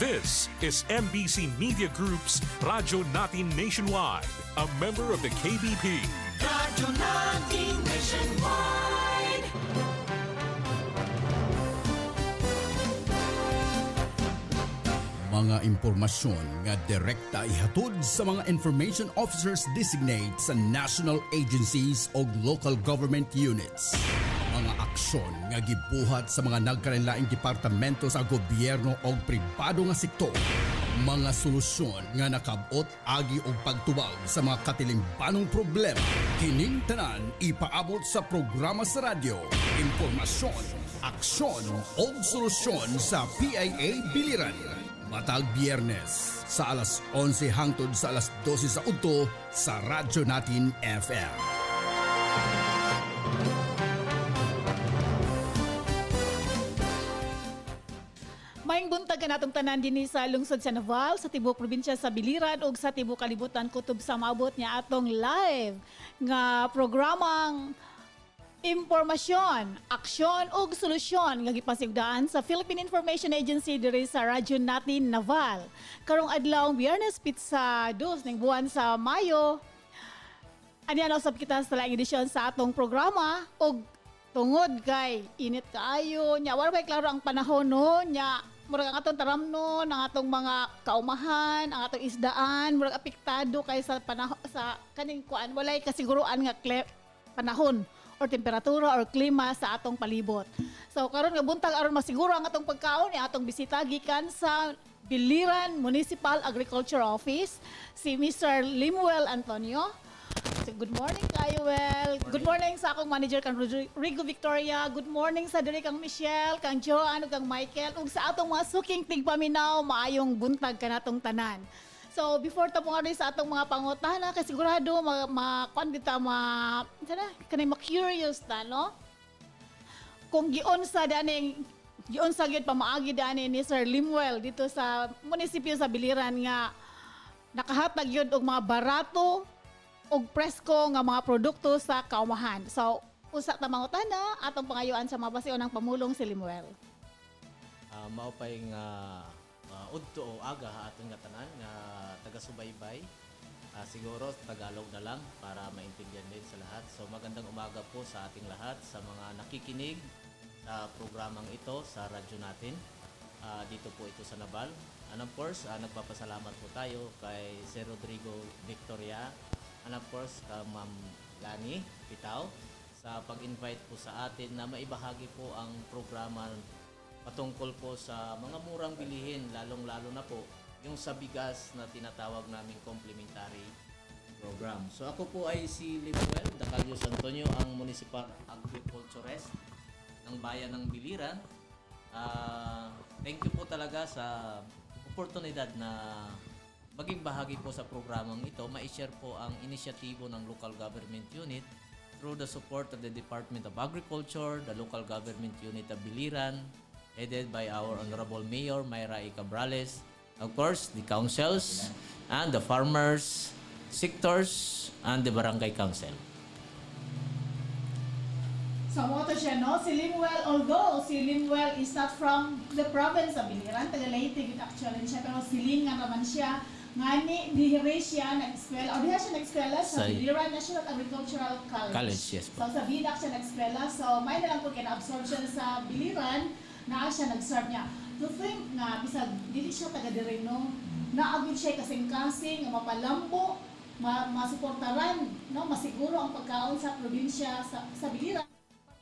This is MBC Media Group's Radyo Natin Nationwide, a member of the KBP. Radyo Natin Nationwide. Mga impormasyon nga direkta ihatod sa mga information officers designate sa national agencies o local government units. Mga aksyon nga gibuhat sa mga nagkalain-laing departamento sa gobyerno o pribado nga sektor. Mga solusyon nga nakabot agi og pagtubag sa mga katilimbanong problema. Kining tanan ipaabot sa programa sa radyo. Impormasyon, aksyon o solusyon sa PIA Biliran. Matag Biyernes sa alas 11 hangtod sa alas 12 sa udto sa Radyo Natin FM. Maayong buntag ka natong tanan dinhi sa lungsod sa Naval, sa tibok probinsya sa Biliran ug sa tibok kalibutan kutob sa maabot niya atong live nga programang impormasyon, aksyon ug solusyon nga gipasigdaan sa Philippine Information Agency diri sa Radyo Natin Naval. Karong adlaw Biyernes pitsa 2 ning buwan sa Mayo. Ani usab kita sa laing edisyon sa atong programa ug tungod kay init kaayo nya wala bay klaro ang panahon no nya murag ang atong taramnon, ang atong mga kaumahan, ang atong isdaan murag apektado kay sa panahon sa kaning kuan walay kasiguruan nga panahon or temperatura or klima sa atong palibot. So karon nga buntag aron masiguro ang atong pagkaon ni atong bisita gikan sa Biliran Municipal Agriculture Office si Mr. Limuel Antonio. So, good morning kayo, well. Good morning sa akong manager kang Rigo Victoria. Good morning sa diri kang Michelle, kang Joanne, kang Michael ug sa atong mga suking tigpaminaw maayong buntag kanatong tanan. So before tapong ari sa atong mga pangutana kay sigurado ma-kuan kita kanay ma-curious ta no. Kung giun sa gyud pamaagi dani ni Sir Limuel dito sa munisipyo sa Biliran nga nakahatag yun og mga barato og presko nga mga produkto sa kaumahan. So usa ta mangutana atong pangayuan sa mga basiyon ng pamulong si Limuel. Mao pay nga udto o aga aton nga tanan nga taga-subaybay. Siguro Tagalog na lang para maintindihan din sa lahat. So magandang umaga po sa ating lahat sa mga nakikinig sa programang ito sa radyo natin. Dito po ito sa Naval. And of course, nagpapasalamat po tayo kay Sir Rodrigo Victoria and of course kay Ma'am Lani Pitaw sa pag-invite po sa atin na maibahagi po ang programa patungkol po sa mga murang bilihin, lalong-lalo na po yung sa bigas na tinatawag naming complementary program. So ako po ay si Limuel Dacalios Antonio, ang Municipal Agriculturist ng Bayan ng Biliran. Thank you po talaga sa oportunidad na maging bahagi po sa programang ito. Ma-share po ang inisyatibo ng local government unit through the support of the Department of Agriculture, the local government unit of Biliran, headed by our Honorable Mayor Mayra E. Cabrales, of course, the councils and the farmers, sectors, and the barangay council. So mo to siya no, si Limuel, although si Limuel is not from the province of Biliran, taga Leyte gid actually siya, pero silin nga naman siya ngani dihire siya nag-eskwela o diha siya nag-eskwela sa Biliran National Agricultural College. Yes po. So sa Bidac siya nag-eskwela, so may na lang po kina-absorption sa Biliran na siya nag-serve niya. To think nga, bisag, dili siya taga-dire, no? Naagin siya kasing-kasing, mapalambo, masuportaran, no? Masiguro ang pagkaon sa probinsya, sa Biliran,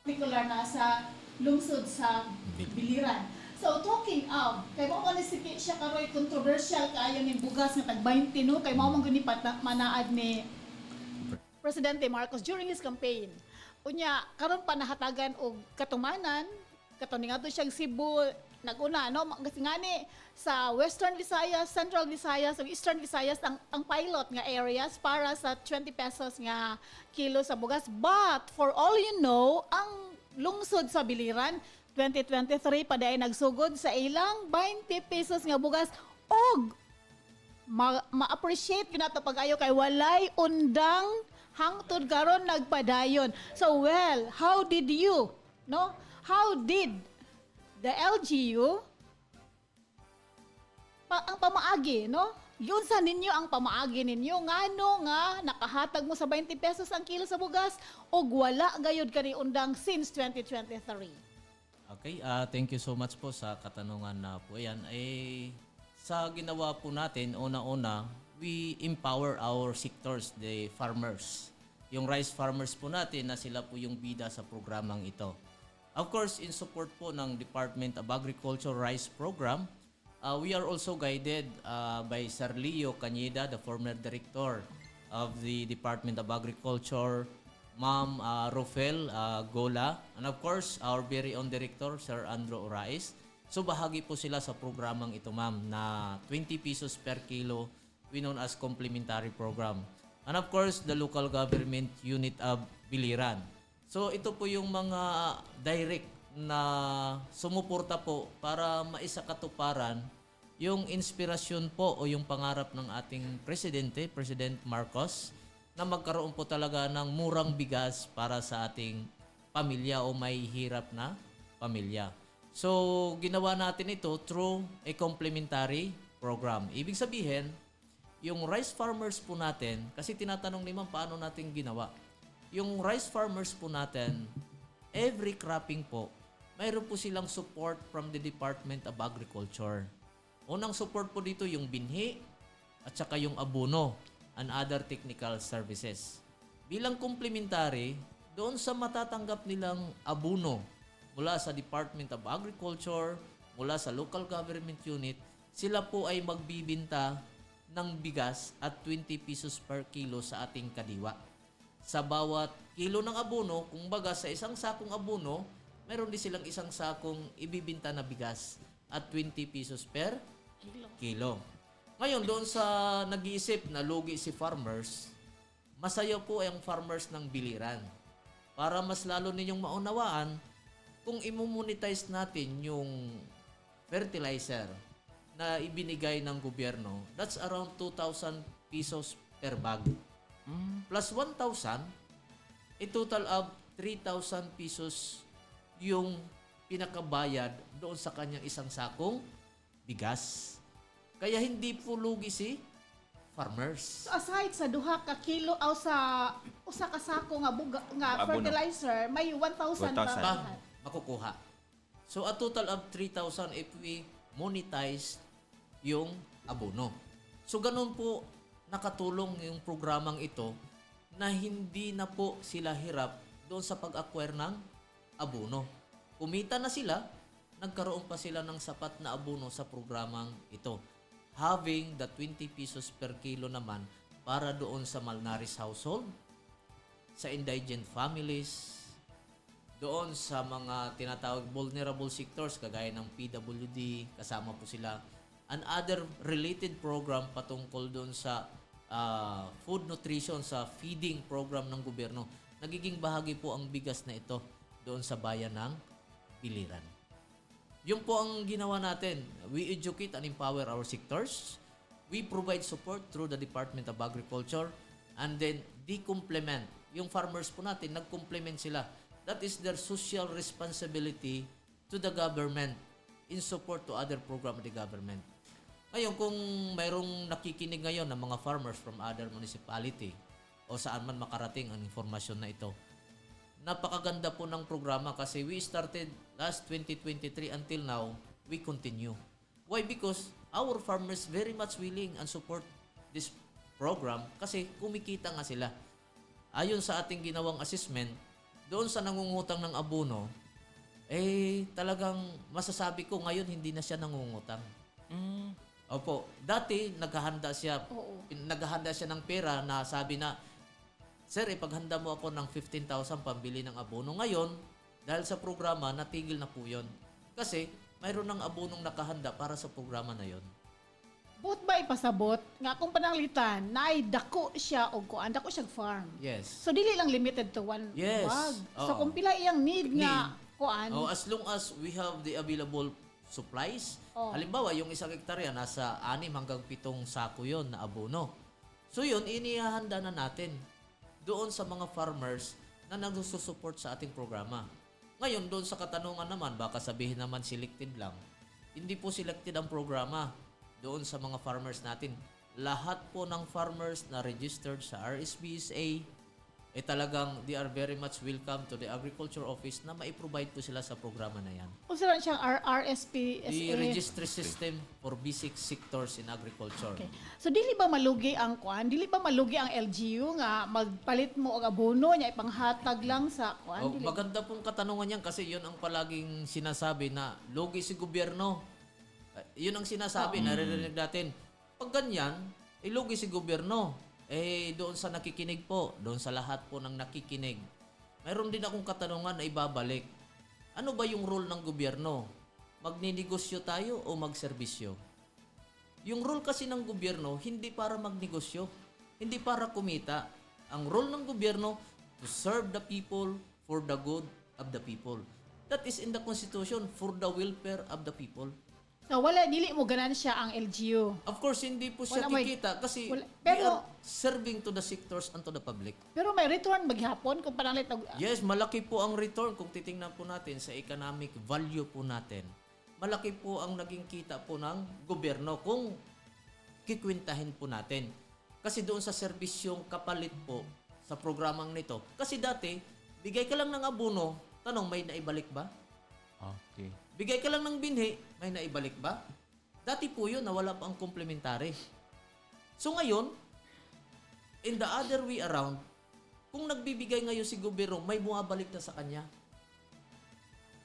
particular na sa lungsod sa Biliran. So, talking of, kay mo manisipit siya karoy controversial kaayo ng bugas nga tag-20, no? Kay mo mangunipat manaad ni Presidente Marcos during his campaign. Unya, karon pa nahatagan og katumanan, katong nga to siyang Cebu naguna no kasi ngani sa Western Visayas, Central Visayas ug Eastern Visayas ang pilot nga areas para sa 20 pesos nga kilo sa bugas, but for all you know ang lungsod sa Biliran 2023 pa day nagsugod sa ilang 20 pesos nga bugas og ma-appreciate gyud nato pag-ayo kay walay undang hangtod karon nagpadayon. So well, how did you no? How did the LGU ang pamaagi, no? Yun sa ninyo ang pamaagi ninyo. Ngano nga nakahatag mo sa 20 pesos ang kilo sa bugas o wala gayud kani undang since 2023. Okay, thank you so much po sa katanungan na po yan. Sa ginawa po natin, una-una, we empower our sectors, the farmers. Yung rice farmers po natin na sila po yung bida sa programang ito. Of course, in support po ng Department of Agriculture Rice Program, we are also guided by Sir Leo Cañeda, the former director of the Department of Agriculture, Ma'am Rofel Gola, and of course, our very own director, Sir Andrew Orais. So bahagi po sila sa programang ito, ma'am, na 20 pesos per kilo, we known as complementary program. And of course, the local government unit of Biliran. So ito po yung mga direct na sumuporta po para maisakatuparan yung inspirasyon po o yung pangarap ng ating presidente, President Marcos, na magkaroon po talaga ng murang bigas para sa ating pamilya o may hirap na pamilya. So, ginawa natin ito through a complementary program. Ibig sabihin, yung rice farmers po natin, kasi tinatanong ni ma'am paano natin ginawa. Yung rice farmers po natin, every cropping po, mayroon po silang support from the Department of Agriculture. Unang support po dito yung binhi at saka yung abono and other technical services. Bilang complementary, doon sa matatanggap nilang abono mula sa Department of Agriculture, mula sa local government unit, sila po ay magbibinta ng bigas at 20 pesos per kilo sa ating kadiwa. Sa bawat kilo ng abono, kung baga sa isang sakong abono, meron din silang isang sakong ibibinta na bigas at 20 pesos per kilo. Ngayon, doon sa nag-iisip na lugi si farmers, masaya po ang farmers ng Biliran. Para mas lalo ninyong maunawaan, kung imumonetize natin yung fertilizer na ibinigay ng gobyerno, that's around 2,000 pesos per bag. Plus 1,000, a total of 3,000 pesos yung pinakabayad doon sa kanyang isang sakong bigas. Kaya hindi po lugi si farmers. So aside sa duha ka kilo o sa usa ka sako nga Abono. fertilizer, may 1,000 pa. 1,000. Makukuha. So a total of 3,000 if we monetize yung abono. So ganun po nakatulong yung programang ito na hindi na po sila hirap doon sa pag-acquire ng abono. Kumita na sila, nagkaroon pa sila ng sapat na abono sa programang ito. Having the 20 pesos per kilo naman para doon sa malnourished household, sa indigent families, doon sa mga tinatawag vulnerable sectors kagaya ng PWD, kasama po sila, and other related program patungkol doon sa food nutrition, sa feeding program ng gobyerno. Nagiging bahagi po ang bigas na ito doon sa bayan ng Biliran. Yun po ang ginawa natin. We educate and empower our sectors. We provide support through the Department of Agriculture, and then complement. Yung farmers po natin, nag-complement sila. That is their social responsibility to the government in support to other program of the government. Ngayon, kung mayroong nakikinig ngayon ng mga farmers from other municipality o saan man makarating ang informasyon na ito, napakaganda po ng programa kasi we started last 2023 until now, we continue. Why? Because our farmers very much willing and support this program kasi kumikita nga sila. Ayon sa ating ginawang assessment, doon sa nangungutang ng abono, talagang masasabi ko ngayon hindi na siya nangungutang. Opo, dati naghahanda siya ng pera na sabi na, sir, ipaghanda mo ako ng 15,000 pambili ng abono. Ngayon, dahil sa programa, natigil na po yun. Kasi mayroon ng abonong nakahanda para sa programa na yun. Bot ba ipasabot nga kung pananglitan na dako siya og kuan, dako siya farm. Yes. So dili lang limited to one Yes. bag. So Oo. kung pila iyang need nga kuan. Oh, as long as we have the available supplies. Oh. Halimbawa, yung isang hektarya, nasa 6 hanggang 7 sako yon na abono. So yun, inihahanda na natin doon sa mga farmers na nagsusupport sa ating programa. Ngayon, doon sa katanungan naman, baka sabihin naman selected lang. Hindi po selected ang programa. doon sa mga farmers natin. Lahat po ng farmers na registered sa RSPSA, talagang they are very much welcome to the Agriculture Office na mai-provide po sila sa programa na yan. Kung saan siyang RRSPSA? The Registry System for Basic Sectors in Agriculture. Okay. So dili ba malugi ang kwan? Dili ba malugi ang LGU nga magpalit mo og abono nya ipanghatag lang sa kwan? Dili. Maganda pong katanungan yan kasi yun ang palaging sinasabi na logi si gobyerno. Yun ang sinasabi, naririnig natin. Pag ganyan, logi si gobyerno. Doon sa nakikinig po, doon sa lahat po ng nakikinig, mayroon din akong katanungan na ibabalik. Ano ba yung role ng gobyerno? Magninegosyo tayo o magserbisyo? Yung role kasi ng gobyerno, hindi para magnegosyo, hindi para kumita. Ang role ng gobyerno, to serve the people for the good of the people. That is in the Constitution, for the welfare of the people. So wala dili mo ganansya ang LGU. Of course, hindi po siya Wala may- kikita kasi wala- we pero- are serving to the sectors and to the public. Pero may return maghapon kung panalit og Yes, malaki po ang return kung titingnan po natin sa economic value po natin. Malaki po ang naging kita po ng gobyerno kung kikwintahin po natin. Kasi doon sa serbisyong kapalit po sa programang nito. Kasi dati, bigay ka lang ng abono, tanong may naibalik ba? Okay. Bigay ka lang ng binhi, may naibalik ba? Dati po yun, nawala pa ang complementary. So ngayon, in the other way around, kung nagbibigay ngayon si gobyerno, may bumabalik na sa kanya.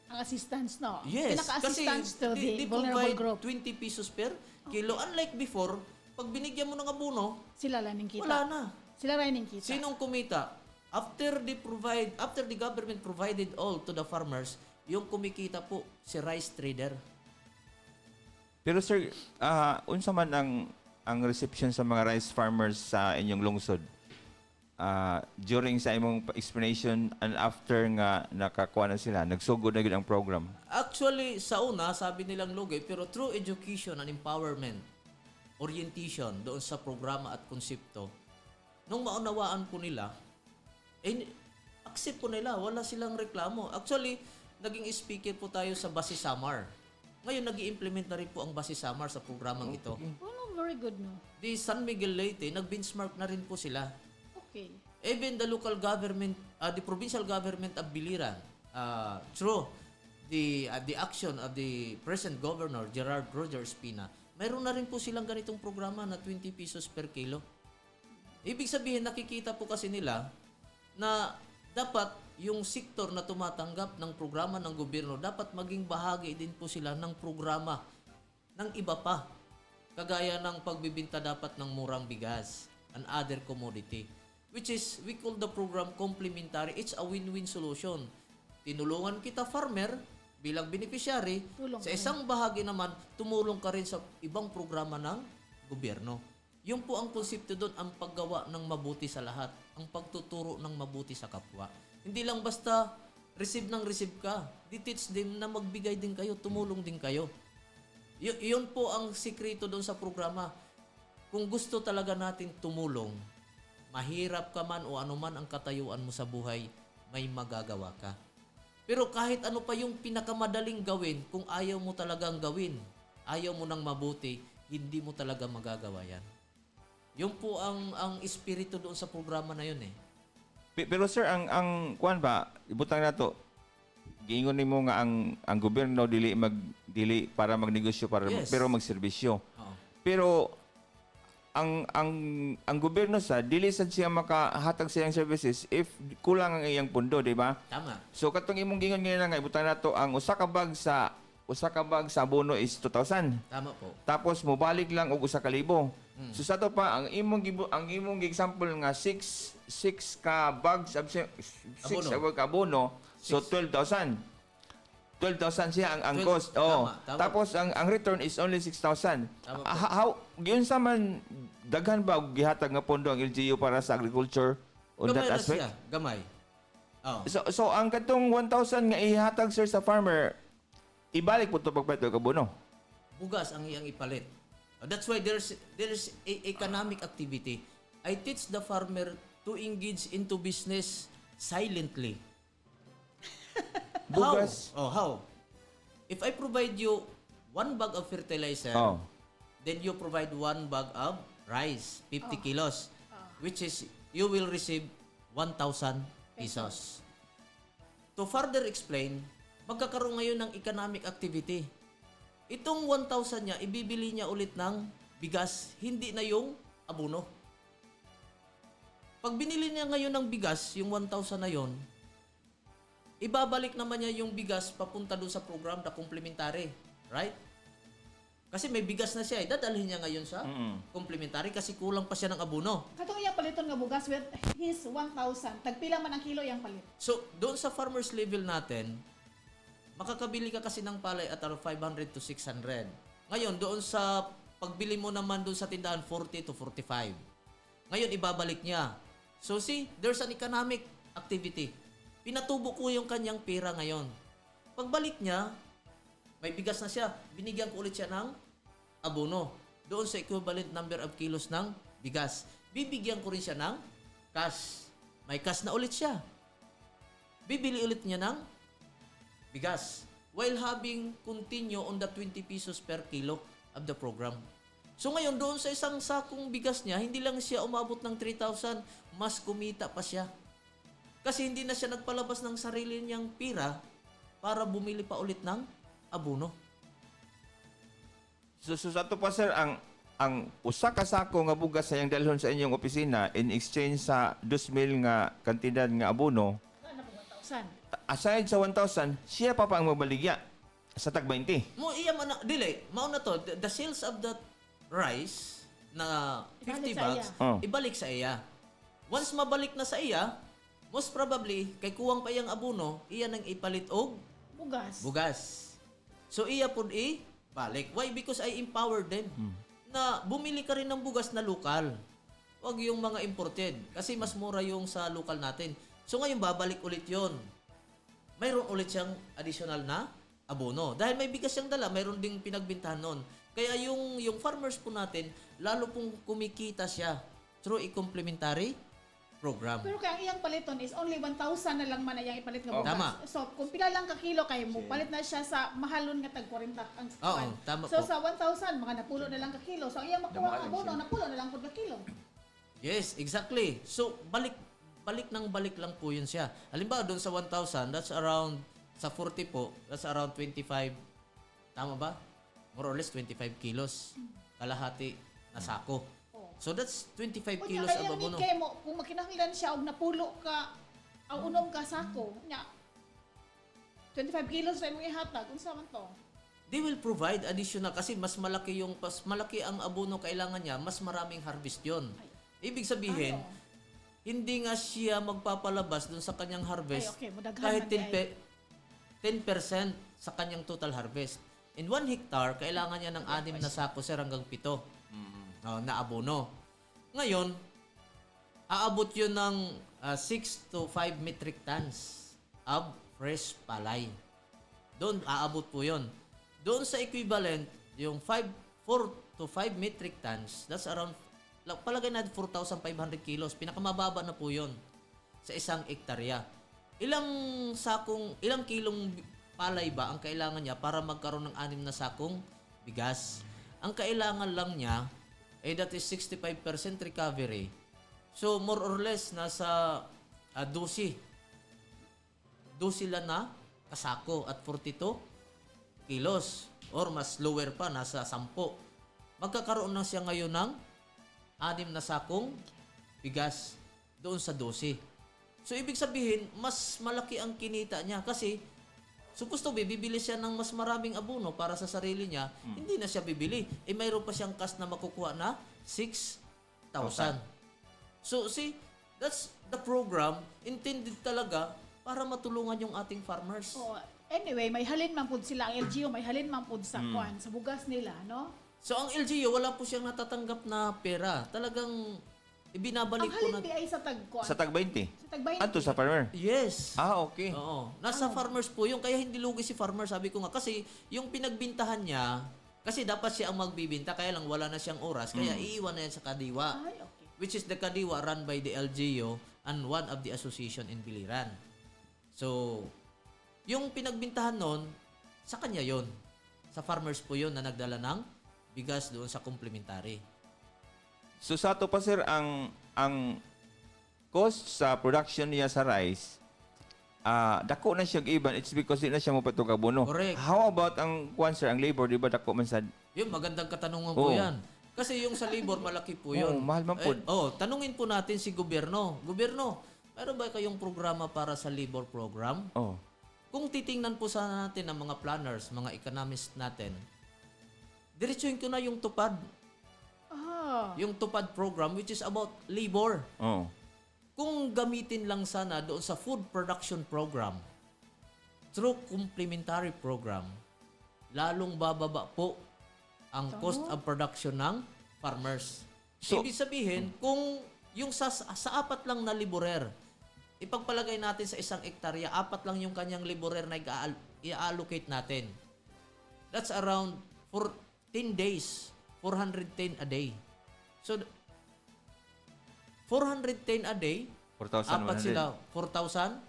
ang assistance no. Yes, Pinaka-assistance to the they vulnerable provide group. 20 pesos per kilo. Unlike before, pag binigyan mo ng abono, Sila lang ning kita. wala na. Sila lang ning kita. Sinong kumita? After the government provided all to the farmers, yung kumikita po si rice trader. Pero sir, unsa man ang reception sa mga rice farmers sa inyong lungsod? During sa imong explanation and after nga nakakuha na sila, nagsugod na gid ang program. Actually, sa una, sabi nilang lugay, pero through education and empowerment, orientation doon sa programa at konsepto, nung maunawaan po nila, accept po nila, wala silang reklamo. Actually, naging speaker po tayo sa Basi Samar. Ngayon, nag-i-implement na rin po ang Basi Samar sa programang ito. Oh, no, very good no. Di San Miguel Leyte, nag-benchmark na rin po sila. Okay. Even the local government, the provincial government of Biliran, through the action of the present governor, Gerard Roger Espina, mayroon na rin po silang ganitong programa na 20 pesos per kilo. Ibig sabihin, nakikita po kasi nila na dapat yung sektor na tumatanggap ng programa ng gobyerno, dapat maging bahagi din po sila ng programa ng iba pa. Kagaya ng pagbibinta dapat ng murang bigas and other commodity. Which is, we call the program complementary. It's a win-win solution. Tinulungan kita farmer bilang beneficiary. Tulong Sa isang bahagi naman, tumulong ka rin sa ibang programa ng gobyerno. Yung po ang konsepto doon, ang paggawa ng mabuti sa lahat. Ang pagtuturo ng mabuti sa kapwa. Hindi lang basta receive ka. Di-teach them na magbigay din kayo, tumulong din kayo. Yun po ang sikreto doon sa programa. Kung gusto talaga natin tumulong, mahirap ka man o anuman ang katayuan mo sa buhay, may magagawa ka. Pero kahit ano pa yung pinakamadaling gawin, kung ayaw mo talagang gawin, ayaw mo nang mabuti, hindi mo talaga magagawa yan. Yun po ang espiritu doon sa programa na yun eh. Pero sir, ang kuan ba, ibutang nato. Giingon nimo nga ang gobyerno dili para magnegosyo Yes. pero magserbisyo. Oo. Pero ang gobyerno sa dili sad siya makahatag sa iyang services if kulang ang iyang pondo, di ba? Tama. So katong imong gingon ngayon nga ibutang nato ang usa ka bag sa abono is 2,000. Tama po. Tapos mobalik lang og 1,000. So sa to pa ang imong example nga 6 ka bags of 6 Abono. abono, so 12,000. 12,000 siya ang 12, cost. Oh. tama. Tapos ang return is only 6,000. Tama po. How giun sa man daghan ba og gihatag nga pondo ang LGU para sa agriculture on Gamay that na aspect? siya. Gamay. Oh. So ang katong 1,000 nga ihatag sir sa farmer, ibalik po to pagpato ka abono. Bugas ang iyang ipalit. That's why there's a economic activity. I teach the farmer to engage into business silently. Bugas. How? If I provide you 1 bag of fertilizer, Oh. then you provide 1 bag of rice, 50 kilos, which is you will receive 1,000 pesos. To further explain, magkakaroon ngayon ng economic activity. Itong 1,000 niya, ibibili niya ulit ng bigas, hindi na yung abono. Pag binili niya ngayon ng bigas, yung 1,000 na yon, ibabalik naman niya yung bigas papunta doon sa program na complementary. Right? Kasi may bigas na siya. Dadalhin niya ngayon sa complementary kasi kulang pa siya ng abono. Katong iya paliton nga bugas with his 1,000. Tagpila man ang kilo yang palit. So, doon sa farmers level natin, makakabili ka kasi ng palay at around 500 to 600. Ngayon, doon sa pagbili mo naman doon sa tindahan, 40 to 45. Ngayon, ibabalik niya. So, see, there's an economic activity. Pinatubo ko yung kanyang pera ngayon. Pagbalik niya, may bigas na siya. Binigyan ko ulit siya ng abono. Doon sa equivalent number of kilos ng bigas. Bibigyan ko rin siya ng cash. May cash na ulit siya. Bibili ulit niya ng bigas. While having continue on the 20 pesos per kilo of the program. So ngayon, doon sa isang sakong bigas niya, hindi lang siya umabot ng 3,000, mas kumita pa siya. Kasi hindi na siya nagpalabas ng sarili niyang pira para bumili pa ulit ng abono. So sa ato pa sir, ang usa ka sako nga bugas sa iyang dalhon sa inyong opisina in exchange sa 2,000 nga kantidad nga abono, Ano po 1,000? aside sa 1,000, siya pa ang magbaligya sa tag 20. Mo iya man na, dili, mao na to, the sales of that rice na 50 Ibalik sa bags, iya. Oh. ibalik sa iya. Once mabalik na sa iya, most probably, kay kuwang pa iyang abono, iya nang ipalit og Bugas. bugas. So iya pud balik. Why? Because I empowered them na bumili ka rin ng bugas na lokal. Huwag yung mga imported. Kasi mas mura yung sa lokal natin. So ngayon babalik ulit yon. Mayroon ulit siyang additional na abono. Dahil may bigas siyang dala, mayroon ding pinagbintahan nun. Kaya yung farmers po natin, lalo pong kumikita siya through a complementary program. Pero kaya ang iyang paliton is only 1,000 na lang man na iyang ipalit nga bugas. Tama. So, kung pila lang ka kilo kayo mo, palit na siya sa mahalon nga tag 40 ang Oo, kuwan. tama So, po. sa 1,000, mga napulo na lang ka kilo. So, ang iyang makuha ang abono, napulo na lang po ka kilo. Yes, exactly. So, balik lang po yun siya. Halimbawa, doon sa 1,000, that's around, sa 40 po, that's around 25, tama ba? More or less 25 kilos. Kalahati na sako. So, that's 25 kilos kaya of ni abono. kay mo, kung makinahanglan siya og napulo ka, ang unom ka sako, nya 25 kilos rin mo ihatag. Unsa man to? They will provide additional kasi mas malaki ang abono kailangan niya, mas maraming harvest yun. Ibig sabihin, hindi nga siya magpapalabas dun sa kanyang harvest Ay, okay, mudaghan kahit man di ay. 10% sa kanyang total harvest. In 1 hectare, kailangan niya ng 6 na sako sir hanggang 7 na abono. Ngayon, aabot yun ng 6 to 5 metric tons of fresh palay. Doon, aabot po yun. Doon sa equivalent, yung 4 to 5 metric tons, that's around, palagay natin 4,500 kilos. Pinakamababa na po yun sa isang ektarya. Ilang kilong palay ba ang kailangan niya para magkaroon ng 6 na sakong bigas? Ang kailangan lang niya, that is 65% recovery. So, more or less, nasa 12 lang na kasako at 42 kilos. Or mas lower pa, nasa 10. Magkakaroon na siya ngayon ng 6 na sakong bigas doon sa 12. So, ibig sabihin, mas malaki ang kinita niya kasi supposed to be, bibili siya ng mas maraming abono para sa sarili niya. Hindi na siya bibili. Mayroon pa siyang cash na makukuha na 6,000. So, see, that's the program intended talaga para matulungan yung ating farmers. Oh, anyway, may halin man pud sila ang LGU, may halin man pud sa kuan, sa bugas nila, no? So, ang LGU, wala po siyang natatanggap na pera. Talagang ibinabalik Ang po halin na... di ay sa tag kuan. Sa tag 20. Sa tag 20. Ato sa farmer. Yes. Okay. Oo. Nasa farmers po yung kaya hindi lugi si farmer, sabi ko nga. Kasi yung pinagbintahan niya, kasi dapat siya ang magbibinta, kaya lang wala na siyang oras, kaya iiwan na yan sa Kadiwa. Ay, okay. Which is the Kadiwa run by the LGU and one of the association in Biliran. So, yung pinagbintahan nun, sa kanya yon. Sa farmers po yon na nagdala ng bigas doon sa complementary. So sa ato pa sir, ang cost sa production niya sa rice, dako na siya iban. It's because di na siya mapatog abono. Correct. How about ang kwan sir, ang labor, di ba dako man sad? Yun, magandang katanungan po Oo. yan. Kasi yung sa labor, malaki po yun. Oo, mahal man po. Tanungin po natin si gobyerno. Gobyerno, meron ba kayong programa para sa labor program? Oh. Kung titingnan po sana natin ang mga planners, mga economists natin, diretsuhin ko na yung tupad. Yung tupad program which is about labor. Oh. Kung gamitin lang sana doon sa food production program, through complementary program, lalong bababa po ang cost of production ng farmers. So- Ibig sabihin, kung yung sa apat lang na laborer, ipagpalagay natin sa 1 hektarya, 4 lang yung kanyang laborer na i-allocate natin. That's around 14 days, 410 a day. So, 410 a day, 4,100. apat sila, 4,000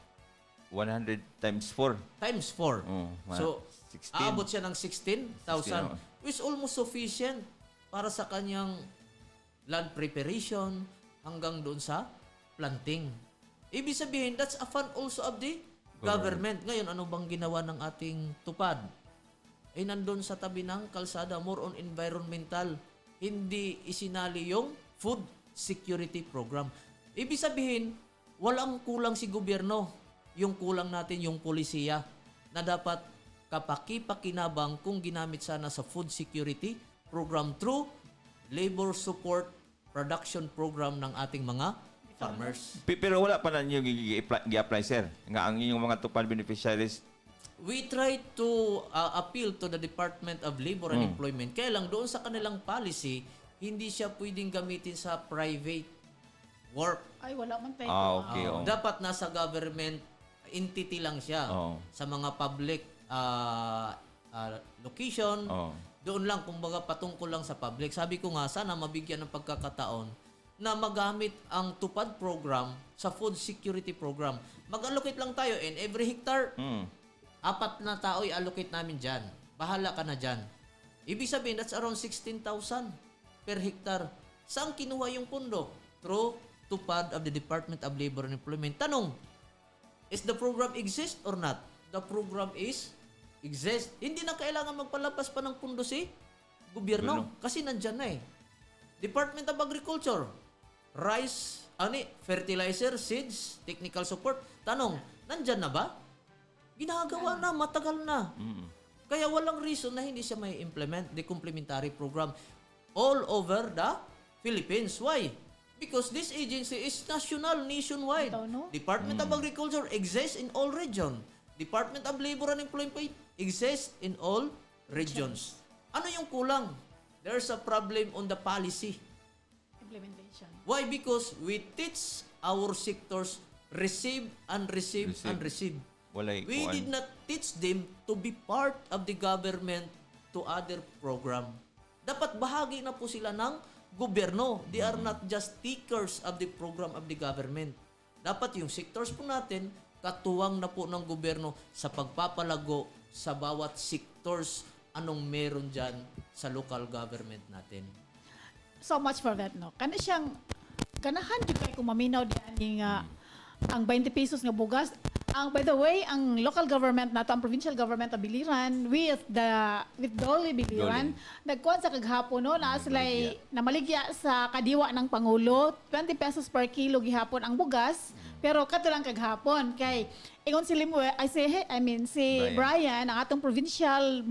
100 times 4. times 4. Oh, So, 16. aabot siya ng 16,000, 16, which is almost sufficient para sa kanyang land preparation hanggang doon sa planting. Ibig sabihin, that's a fund also of the government. Ngayon, ano bang ginawa ng ating tupad? Ay nandun sa tabi ng kalsada, more on environmental. Hindi isinali yung food security program. Ibig sabihin, walang kulang si gobyerno. Yung kulang natin yung polisiya na dapat kapaki-pakinabang kung ginamit sana sa food security program through labor support production program ng ating mga farmers. Pero wala pa na niyo gi-apply sir. Nga ang inyong mga tupad beneficiaries. We try to appeal to the Department of Labor and Employment. Kaya lang doon sa kanilang policy, hindi siya pwedeng gamitin sa private work. Ay, wala man tayo. Okay. Oh. Dapat nasa government entity lang siya. Oo. Sa mga public location, Oh. doon lang, kumbaga patungkol lang sa public. Sabi ko nga, sana mabigyan ng pagkakataon na magamit ang tupad program sa food security program. Mag-allocate lang tayo in every hectare, 4 na tao i-allocate namin dyan. Bahala ka na dyan. Ibig sabihin, that's around 16,000 per hectare. Saan kinuha yung pundo? Through tupad of the Department of Labor and Employment. Tanong, is the program exist or not? The program exist. Hindi na kailangan magpalabas pa ng pundo si gobyerno. Kasi nandyan na eh. Department of Agriculture, rice, fertilizer, seeds, technical support. Tanong, nandyan na ba? Ginagawa na, matagal na. Kaya walang reason na hindi siya may implement the complementary program all over the Philippines. Why? Because this agency is nationwide. Department of Agriculture exists in all regions. Department of Labor and Employment exists in all regions. Ano yung kulang? There's a problem on the policy. Implementation. Why? Because we teach our sectors receive and receive and receive. Walay We kuan. did not teach them to be part of the government to other program. Dapat bahagi na po sila ng gobyerno. They are not just takers of the program of the government. Dapat yung sectors po natin, katuwang na po ng gobyerno sa pagpapalago sa bawat sectors anong meron dyan sa local government natin. So much for that, no? Kana siyang, ganahan di kay kumaminaw di ani nga ang 20 pesos nga bugas. By the way, ang local government nato, ang provincial government of Biliran with Dolly Biliran, nagkuhan sa kaghapon no, na sila'y namaligya sa kadiwa ng Pangulo, 20 pesos per kilo gihapon ang bugas, pero kato lang kaghapon kay ingon si si Brian, ang atong provincial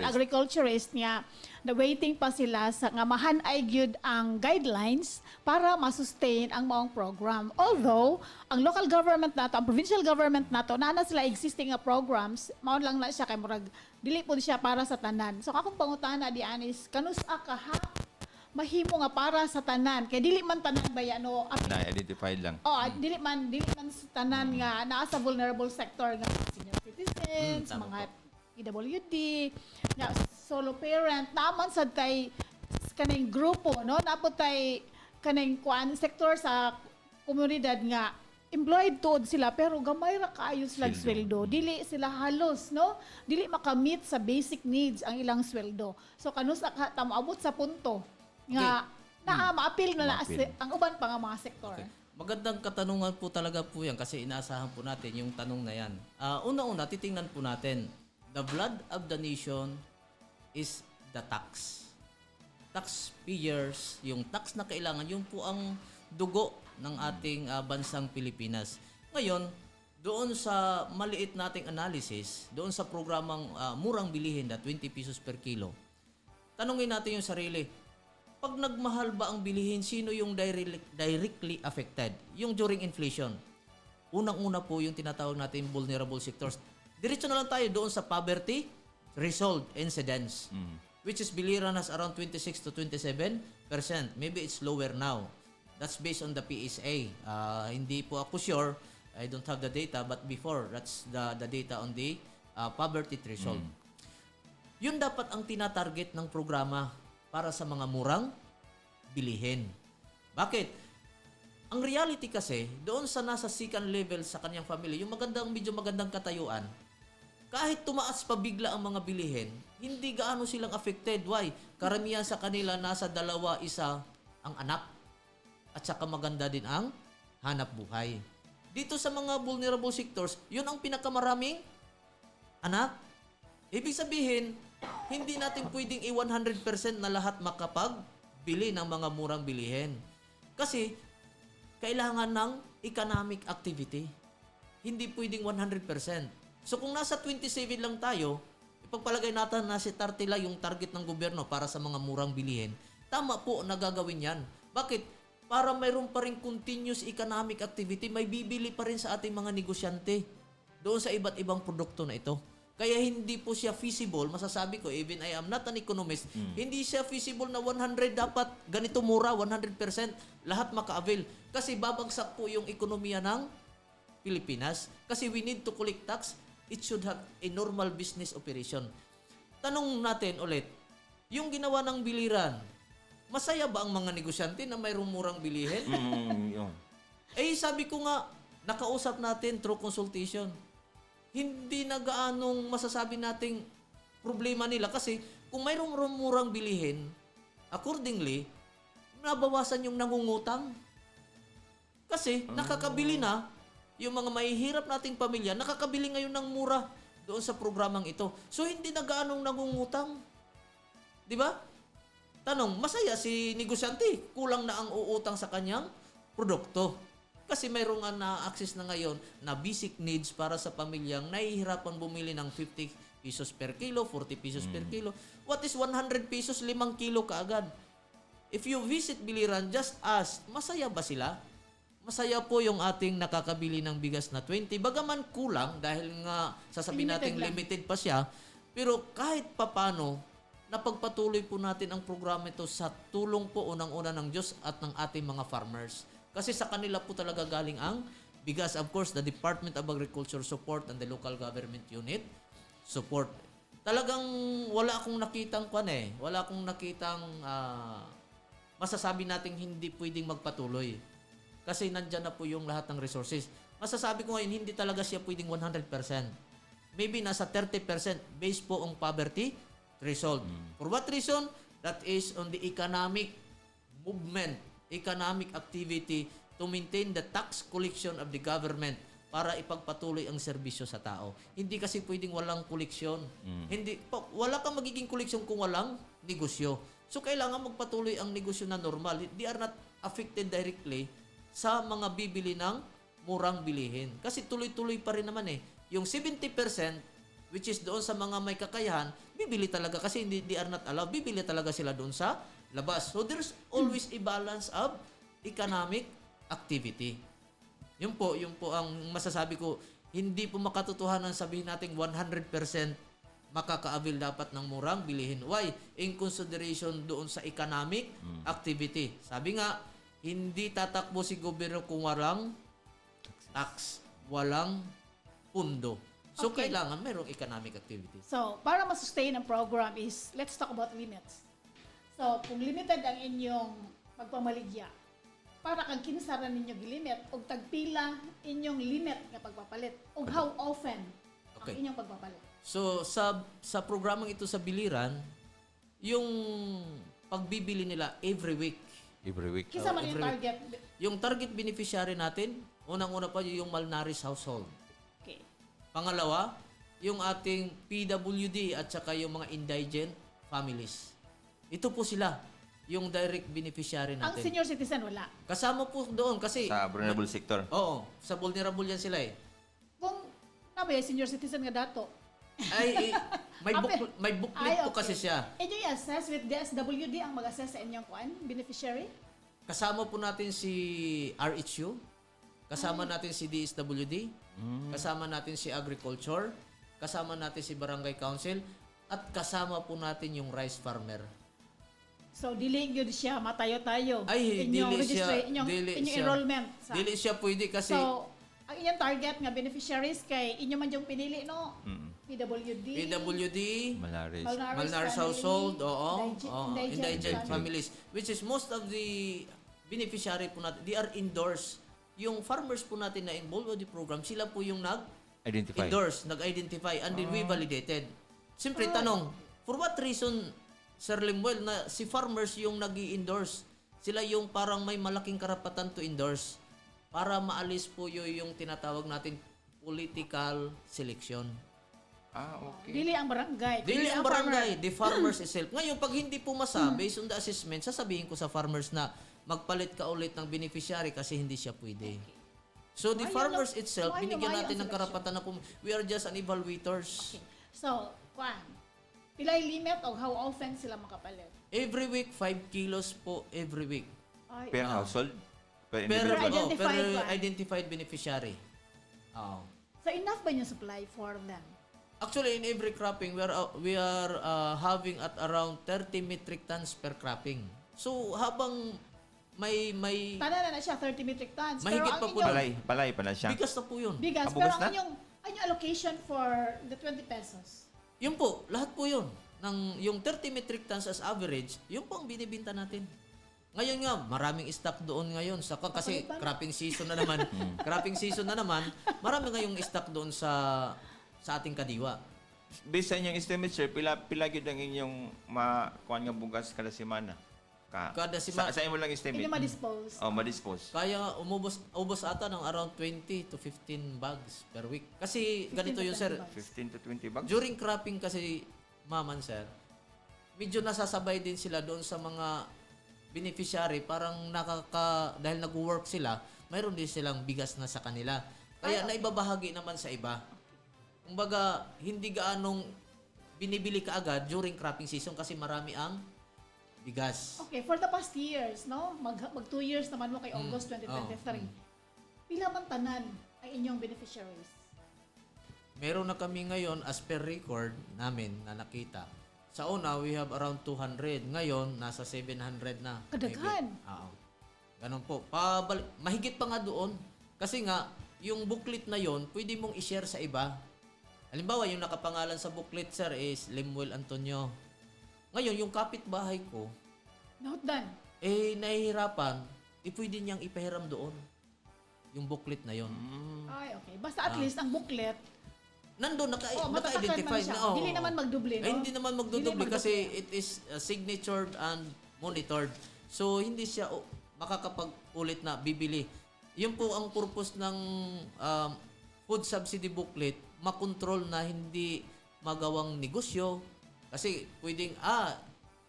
agriculturist niya, na waiting pa sila sa nga mahan-ay gyud ang guidelines para ma-sustain ang maong program. Although, ang local government nato, ang provincial government nato, na sila existing nga programs, maon lang na siya kay murag dili po siya para sa tanan. So akong pangutana di anis, kanus ka ha mahimo nga para sa tanan kay dili man tanan bayano Na-identified lang. dili man sa tanan nga naa sa vulnerable sector nga senior citizens, tama mga PWD, nga solo parent, naman sa tay kaning grupo, no? Napot tay kaning kuan sektor sa komunidad nga employed tuod sila pero gamay ra kaayo sila sweldo. Dili sila halos, no? Dili makamit sa basic needs ang ilang sweldo. So kanus maabot sa punto nga maapil na ang uban pa nga mga sektor. Okay. Magandang katanungan po talaga po yan kasi inaasahan po natin yung tanong na yan. Una-una, titingnan po natin. The blood of the nation is the tax. Taxpayers, yung tax na kailangan, yun po ang dugo ng ating bansang Pilipinas. Ngayon, doon sa maliit nating analysis, doon sa programang murang bilihin na 20 pesos per kilo, tanungin natin yung sarili, pag nagmahal ba ang bilihin, sino yung directly affected? Yung during inflation. Unang-una po yung tinatawag natin vulnerable sectors. Diretso na lang tayo doon sa poverty, threshold, incidence. Which is biliran as around 26 to 27%. Maybe it's lower now. That's based on the PSA. Hindi po ako sure. I don't have the data. But before, that's the data on the poverty threshold. Yun dapat ang tinatarget ng programa para sa mga murang bilihin. Bakit? Ang reality kasi, doon sa nasa second level sa kanyang family, yung medyo magandang katayuan, kahit tumaas pa bigla ang mga bilihin, hindi gaano silang affected. Why? Karamihan sa kanila nasa 2, 1 ang anak. At saka maganda din ang hanap buhay. Dito sa mga vulnerable sectors, yun ang pinakamaraming anak. Ibig sabihin, hindi natin pwedeng 100% na lahat makapagbili ng mga murang bilihin. Kasi, kailangan ng economic activity. Hindi pwedeng 100%. So kung nasa 27 lang tayo, ipagpalagay natin na si 30 lang yung target ng gobyerno para sa mga murang bilihin, tama po na gagawin yan. Bakit? Para mayroon pa rin continuous economic activity, may bibili pa rin sa ating mga negosyante doon sa iba't ibang produkto na ito. Kaya hindi po siya feasible, masasabi ko, even I am not an economist, hindi siya feasible na 100 dapat ganito mura, 100%, lahat maka-avail. Kasi babagsak po yung ekonomiya ng Pilipinas. Kasi we need to collect tax, it should have a normal business operation. Tanong natin ulit, yung ginawa ng biliran, masaya ba ang mga negosyante na mayroong murang bilihin? Yun. Sabi ko nga, nakausap natin through consultation. Hindi na gaanong masasabi nating problema nila kasi kung mayroong murang bilihin, accordingly, nabawasan yung nangungutang. Kasi nakakabili na, yung mga mahihirap nating pamilya, nakakabili ngayon ng mura doon sa programang ito. So hindi na gaanong nangungutang. Di ba? Tanong, masaya si negosyante, kulang na ang uutang sa kanyang produkto. Kasi mayroong na-access na ngayon na basic needs para sa pamilyang nahihirapan bumili ng 50 pesos per kilo, 40 pesos per kilo. What is 100 pesos, 5 kilo kaagad? If you visit biliran, just ask, masaya ba sila? Masaya po yung ating nakakabili ng bigas na 20. Bagaman kulang dahil nga sasabihin natin limited pa siya. Pero kahit papano, napagpatuloy po natin ang programa ito sa tulong po unang-una ng Diyos at ng ating mga farmers. Kasi sa kanila po talaga galing ang bigas. Of course, the Department of Agriculture support and the local government unit support. Talagang wala akong nakitang wala akong nakitang masasabi nating hindi pwedeng magpatuloy. Kasi nandyan na po yung lahat ng resources. Masasabi ko ngayon, hindi talaga siya pwedeng 100%. Maybe nasa 30% based po ang poverty threshold. For what reason? That is on the economic movement, economic activity to maintain the tax collection of the government para ipagpatuloy ang serbisyo sa tao. Hindi kasi pwedeng walang koleksyon. Wala kang magiging koleksyon kung walang negosyo. So kailangan magpatuloy ang negosyo na normal. They are not affected directly sa mga bibili ng murang bilihin. Kasi tuloy-tuloy pa rin naman Yung 70%, which is doon sa mga may kakayahan, bibili talaga kasi they are not allowed. Bibili talaga sila doon sa labas. So there's always a balance of economic activity. Yun po ang masasabi ko. Hindi po makatotohanan sabihin natin 100% makaka-avail dapat ng murang bilihin. Why? In consideration doon sa economic activity. Sabi nga, hindi tatakbo si gobyerno kung walang tax, walang pundo. So, kailangan mayroong economic activity. So, para ma-sustain ang program is, let's talk about limits. So, kung limited ang inyong pagpamaligya, para kang kinsa ra ninyo gilimit og tagpila inyong limit nga pagpapalit og how often Okay. ang inyong pagpapalit. So sa programang ito sa Biliran, yung pagbibili nila every week. Every week. Kinsa man yung every target? Yung target beneficiary natin, unang-una pa yung malnourished household. Okay. Pangalawa, yung ating PWD at saka yung mga indigent families. Ito po sila, yung direct beneficiary Ang natin. senior citizen wala. Kasama po doon kasi Sa vulnerable sector. Oo, sa vulnerable yan sila eh. Kung nabay senior citizen nga dato. Ay, may booklet po kasi siya. Inyo i-assess with DSWD ang mag-assess sa inyong kuan beneficiary? Kasama po natin si RHU, kasama natin si DSWD, kasama natin si Agriculture, kasama natin si Barangay Council, at kasama po natin yung rice farmer. So dili gyud siya matayo-tayo. Ay, inyong dili siya, inyong dili siya. enrollment sa. Dili siya pwede kasi So ang inyong target nga beneficiaries kay inyo man yung pinili no. PWD, PWD, Malaris. malnourished household, oo, indigent family. families, which is most of the beneficiary po natin, they are indoors. Yung farmers po natin na involved with the program, sila po yung Identify. nag-identify, and then we validated. Siyempre, tanong, for what reason, Sir Lemuel, na si farmers yung nag-i-endorse? Sila yung parang may malaking karapatan to endorse para maalis po yung tinatawag natin political selection. Okay. Dili ang barangay. Dili ang farmer. barangay, the farmers itself. Ngayon, pag hindi pumasa, based on the assessment, sasabihin ko sa farmers na magpalit ka ulit ng beneficiary kasi hindi siya pwede. So, the Ayun farmers lang. itself, Ayun, binigyan ayun natin ang ng karapatan na we are just an evaluators. Okay. So, kuan. Pilay limit o how often sila makapalit? Every week, 5 kilos po every week. Ay, Per household? Per Per, individual? identified per ba? identified beneficiary. Oo. So enough ba yung supply for them? Actually, in every cropping, we are having at around 30 metric tons per cropping. So, habang may Tanan na siya 30 metric tons. Mahigit pero pa ang po inyong Palay pala siya. bigas na po yun. bigas, Bugas pero ang na? inyong allocation for the 20 pesos. Yun po, lahat po yun. Yung 30 metric tons as average, yun po ang binibinta natin. Ngayon nga, maraming stock doon ngayon. Kasi cropping season na naman. Cropping season na naman, marami ngayong stock doon sa ating kadiwa. Based sa inyong estimate, sir, pila gyud ang inyong makuan nga bugas kada semana? Kada semana. Sa imo lang estimate. Inyo ma-dispose. Ma-dispose. Kaya ubos ata ng around 20 to 15 bags per week. Kasi ganito yun, sir. 15 to 20 bags? During cropping kasi, maman, sir, medyo nasasabay din sila doon sa mga beneficiary. Parang dahil nag-work sila, mayroon din silang bigas na sa kanila. Kaya naibabahagi naman sa iba. Kumbaga, hindi gaanong binibili ka agad during cropping season kasi marami ang bigas. Okay, for the past years, no? Mag 2 years naman mo kay August 2023. Pila man tanan ay inyong beneficiaries? Meron na kami ngayon as per record namin na nakita. Sa una, we have around 200. Ngayon, nasa 700 na. Kadaghan. Maybe. Oo. Ganun po. Mahigit pa nga doon. Kasi nga, yung booklet na yon pwede mong i-share sa iba. Halimbawa, yung nakapangalan sa booklet, sir, is Lemuel Antonio. Ngayon, yung kapitbahay ko, Note done. nahihirapan, pwede niyang ipahiram doon. Yung booklet na yon. Ay, okay. Basta at least ang booklet, Nandun, matatakad naka-identify man siya. na. Oo. Dili naman magduble, no? Ay, hindi naman Dili magduduble magduble. kasi it is signatured and monitored. So, hindi siya makakapag-ulit na bibili. Yun po ang purpose ng food subsidy booklet, makontrol na hindi magawang negosyo. Kasi pwedeng,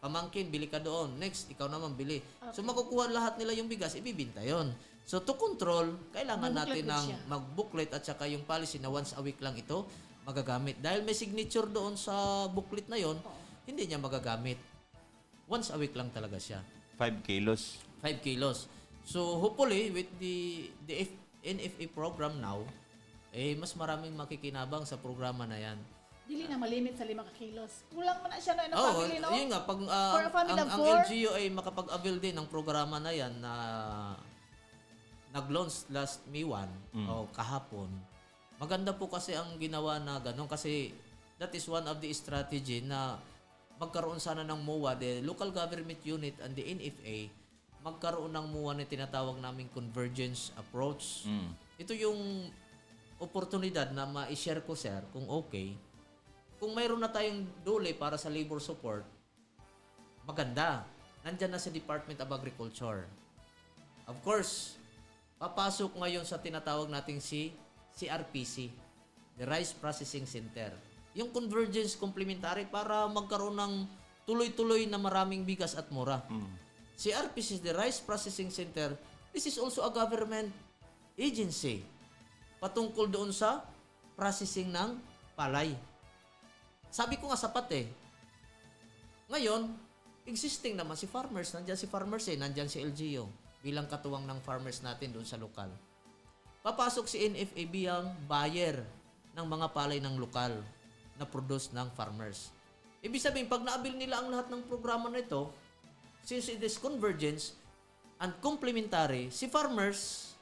pamangkin, bili ka doon. Next, ikaw naman bili. So, makukuha lahat nila yung bigas, ibibinta yon. So, to control, kailangan Mag-booklet natin din ng siya. mag-booklet at saka yung policy na once a week lang ito magagamit. Dahil may signature doon sa booklet na yon, hindi niya magagamit. Once a week lang talaga siya. 5 kilos. 5 kilos. So, hopefully, with the NFA program now, mas maraming makikinabang sa programa na yan. Dili na malimit sa 5 kilos. Kulang man na siya no Oo, family, no? yun nga. Pag, For a family of ang 4? LGU ay makapag-avail din ng programa na yan na nag-launch last May 1 o kahapon. Maganda po kasi ang ginawa na gano'n kasi that is one of the strategy na magkaroon sana ng MOA, the Local Government Unit and the NFA, magkaroon ng MUA na tinatawag naming convergence approach. Ito yung oportunidad na ma-share ko, sir, kung okay. Kung mayroon na tayong dole para sa labor support, maganda. Nandyan na sa Department of Agriculture. Of course, papasok ngayon sa tinatawag nating si CRPC, the Rice Processing Center. Yung convergence complementary para magkaroon ng tuloy-tuloy na maraming bigas at mura. CRPC is the Rice Processing Center. This is also a government agency patungkol doon sa processing ng palay. Sabi ko nga sapat eh. Ngayon, existing naman si farmers. Nandyan si farmers nandyan si LGU bilang katuwang ng farmers natin doon sa lokal. Papasok si NFA bilang buyer ng mga palay ng lokal na produce ng farmers. Ibig sabihin, pag naabil nila ang lahat ng programa na ito, since it is convergence and complementary, si farmers,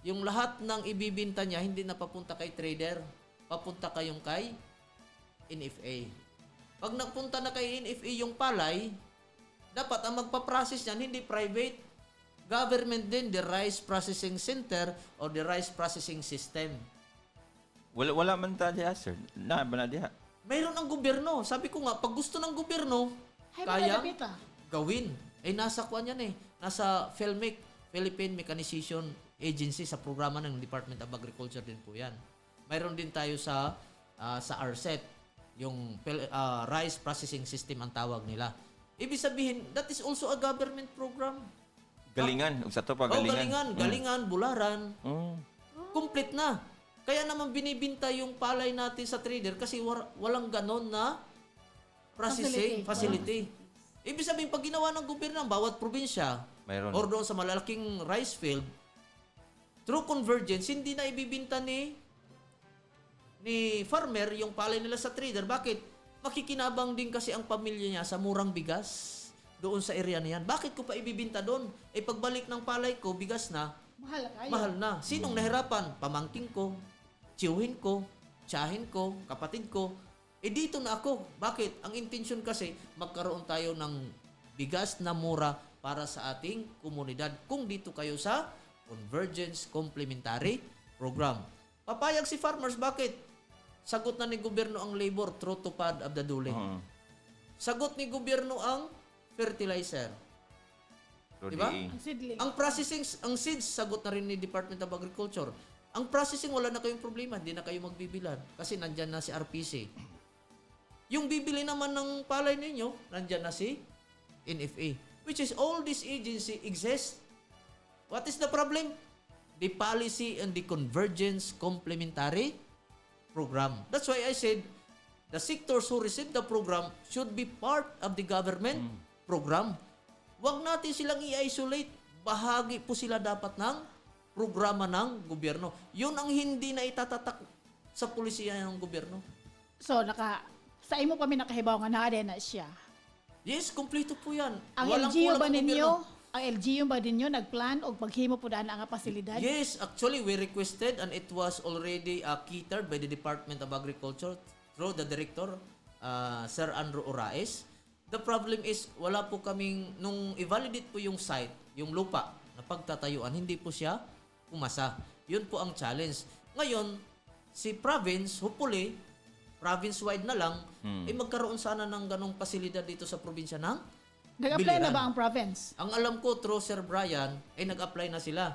yung lahat ng ibibinta niya, hindi na papunta kay trader, papunta kayong kay NFA. Pag napunta na kay NFA yung palay, dapat ang magpa-process niyan, hindi private. Government din, the Rice Processing Center or the Rice Processing System. Wala man ta diha, sir. Na ba na diha? Mayroon ang gobyerno. Sabi ko nga, pag gusto ng gobyerno, Hay, kaya malapit gawin. Nasa kuan yan Nasa PhilMec, Philippine Mechanization Agency, sa programa ng Department of Agriculture din po yan. Mayroon din tayo sa RCEP, yung Rice Processing System ang tawag nila. Ibig sabihin, that is also a government program. Galingan. Sa to pa galingan. Galingan, Bularan. Complete na. Kaya naman binibinta yung palay natin sa trader kasi walang ganon na processing facility. Ibig sabihin, pag ginawa ng gobyerno ng bawat probinsya, Mayroon. or doon sa malalaking rice field, through convergence, hindi na ibibinta ni farmer yung palay nila sa trader. Bakit? Makikinabang din kasi ang pamilya niya sa murang bigas doon sa area na yan. Bakit ko pa ibibinta doon? Pagbalik ng palay ko, bigas na, mahal na. Sinong nahirapan? Pamangking ko, tiyuhin ko, tiyahin ko, kapatid ko. Dito na ako. Bakit? Ang intention kasi, magkaroon tayo ng bigas na mura para sa ating komunidad. Kung dito kayo sa Convergence Complementary Program. Papayag si farmers. Bakit? Sagot na ni gobyerno ang labor through tupad of the dole. Sagot ni gobyerno ang fertilizer. Diba? Ang seedling. Ang processing, ang seeds, sagot na rin ni Department of Agriculture. Ang processing, wala na kayong problema. Hindi na kayo magbibilad. Kasi nandyan na si RPC. Yung bibili naman ng palay ninyo, nandyan na si NFA. Which is all this agency exists. What is the problem? The policy and the convergence complementary program. That's why I said, the sectors who receive the program should be part of the government program. Huwag natin silang i-isolate. Bahagi po sila dapat ng programa ng gobyerno. Yun ang hindi na itatatak sa pulisiya ng gobyerno. So, sa imo kami nakahibaw nga na na siya. Yes, kompleto po yan. Ang Walang LGU kulang ba ang ninyo? gobyerno. Ang LGU ba ninyo nagplan o paghimo po daan ang pasilidad? Yes, actually, we requested and it was already catered by the Department of Agriculture through the Director, Sir Andrew Oraes. The problem is, wala po kaming, nung i-validate po yung site, yung lupa na pagtatayuan, hindi po siya pumasa. Yun po ang challenge. Ngayon, si province, hopefully, province-wide na lang, magkaroon sana ng ganong pasilidad dito sa probinsya ng Nag-apply na Biliran. ba ang province? Ang alam ko, through Sir Brian, nag-apply na sila.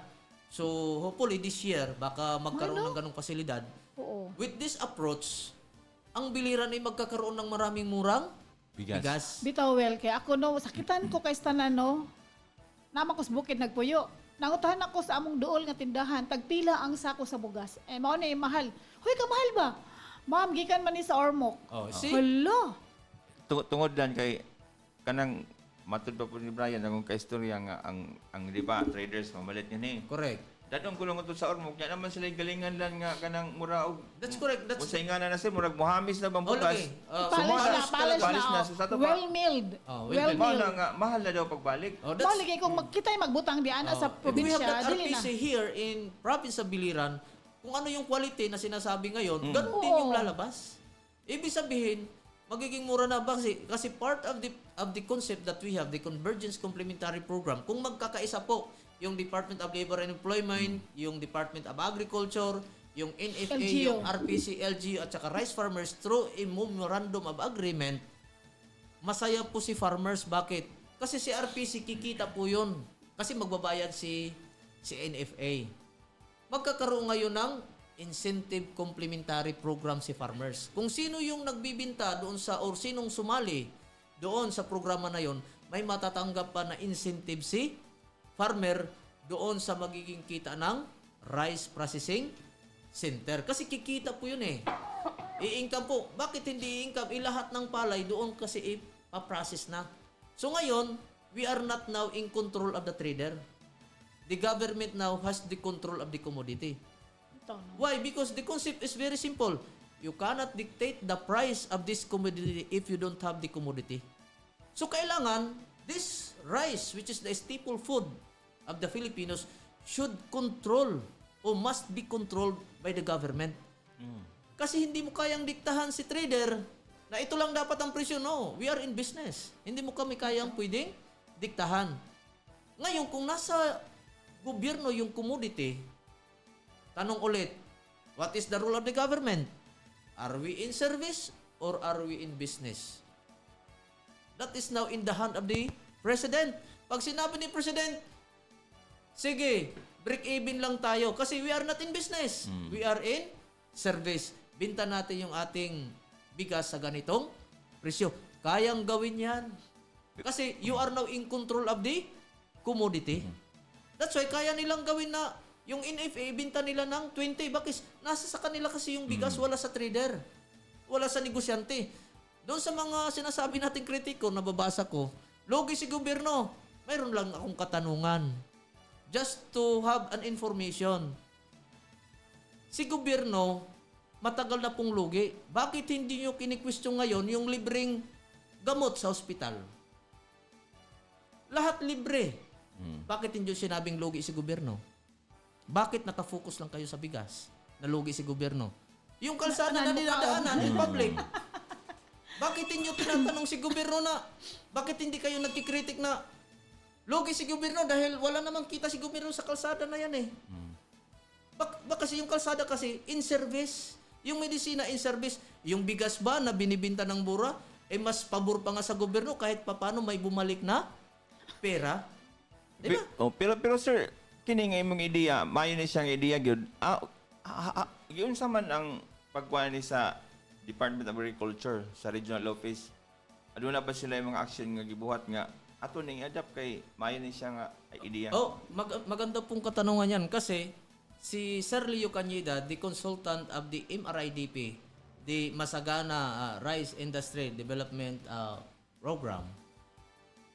So, hopefully this year, baka magkaroon ng ganong pasilidad. Oo. With this approach, ang biliran ay magkakaroon ng maraming murang bigas. Bitaw well, kaya ako no, sakitan ko kay tanan no. Naman ko sa bukid nagpuyo. Nangutahan ako sa among duol nga tindahan, tagpila ang sako sa bugas. Mao na mahal. Hoy, ka mahal ba? Ma'am, gikan man ni sa Ormoc. Oh, see? Hala. Tungod dan kay kanang matud pa po ni Brian ang kaistorya nga ang di ba traders mamalit niya ni. Correct. Dadong kulong to sa Ormoc nya naman sila galingan lang nga kanang mura og That's correct. That's Usay nga na sir murag muhamis na bang bukas. lagi. Palis na, sa sato pa. Well milled. Oh, well Mahal milled. na nga mahal na daw pagbalik. Oh, Mao lagi kung kitay magbutang di ana sa If we have probinsya, that dili na. RPC here in province of Biliran, kung ano yung quality na sinasabi ngayon, ganun din Oo. yung lalabas. Ibig sabihin, magiging mura na ba? Kasi part of the concept that we have, the Convergence Complementary Program, kung magkakaisa po yung Department of Labor and Employment, yung Department of Agriculture, yung NFA, LGU. yung RPC, LGU, at saka rice farmers through a memorandum of agreement, masaya po si farmers. Bakit? Kasi si RPC kikita po yun. Kasi magbabayad si NFA. Magkakaroon ngayon ng incentive complementary program si farmers. Kung sino yung nagbibinta doon or sinong sumali doon sa programa na yon, may matatanggap pa na incentive si farmer doon sa magiging kita ng rice processing center. Kasi kikita po yun eh. I-income po. Bakit hindi i-income? Lahat ng palay doon kasi ipaprocess na. So ngayon, we are not now in control of the trader. The government now has the control of the commodity. Ito, no? Why? Because the concept is very simple. You cannot dictate the price of this commodity if you don't have the commodity. So kailangan, this rice, which is the staple food of the Filipinos, should control o must be controlled by the government. Kasi hindi mo kayang diktahan si trader na ito lang dapat ang presyo. No, we are in business. Hindi mo kami kayang pwedeng diktahan. Ngayon, kung nasa gobyerno yung commodity, tanong ulit, what is the role of the government? Are we in service or are we in business? That is now in the hand of the President. Pag sinabi ni President, sige, break even lang tayo kasi we are not in business. We are in service. Binta natin yung ating bigas sa ganitong presyo. Kayang gawin yan. Kasi you are now in control of the commodity. That's why kaya nilang gawin na yung NFA, binta nila ng 20. Bakit? Nasa sa kanila kasi yung bigas, wala sa trader. Wala sa negosyante. Doon sa mga sinasabi nating kritiko, nababasa ko, logi si gobyerno. Mayroon lang akong katanungan. Just to have an information. Si gobyerno, matagal na pong lugi. Bakit hindi nyo kinikwestiyon ngayon yung libreng gamot sa ospital? Lahat libre. Bakit hindi nyo sinabing lugi si gobyerno? Bakit nakafocus lang kayo sa bigas? Nalugi si gobyerno. Yung kalsada na dinadaanan in public. Bakit hindi nyo tinatanong si gobyerno na, bakit hindi kayo nagkikritik na lugi si gobyerno dahil wala namang kita si gobyerno sa kalsada na yan eh. Kasi yung kalsada kasi in service, yung medisina in service, yung bigas ba na binibinta ng mura, mas pabor pa nga sa gobyerno kahit papano may bumalik na pera. Diba? Pero sir, kini nga imong ideya, mayo ni siyang ideya gyud. Yun sa man ang pagkuha ni sa Department of Agriculture sa regional office. Aduna ba sila yung mga action nga gibuhat nga ato ning adapt kay mayo ni siya nga ideya? Maganda pong katanungan yan kasi si Sir Leo Cañeda, the consultant of the MRIDP, the Masagana Rice Industry Development Program,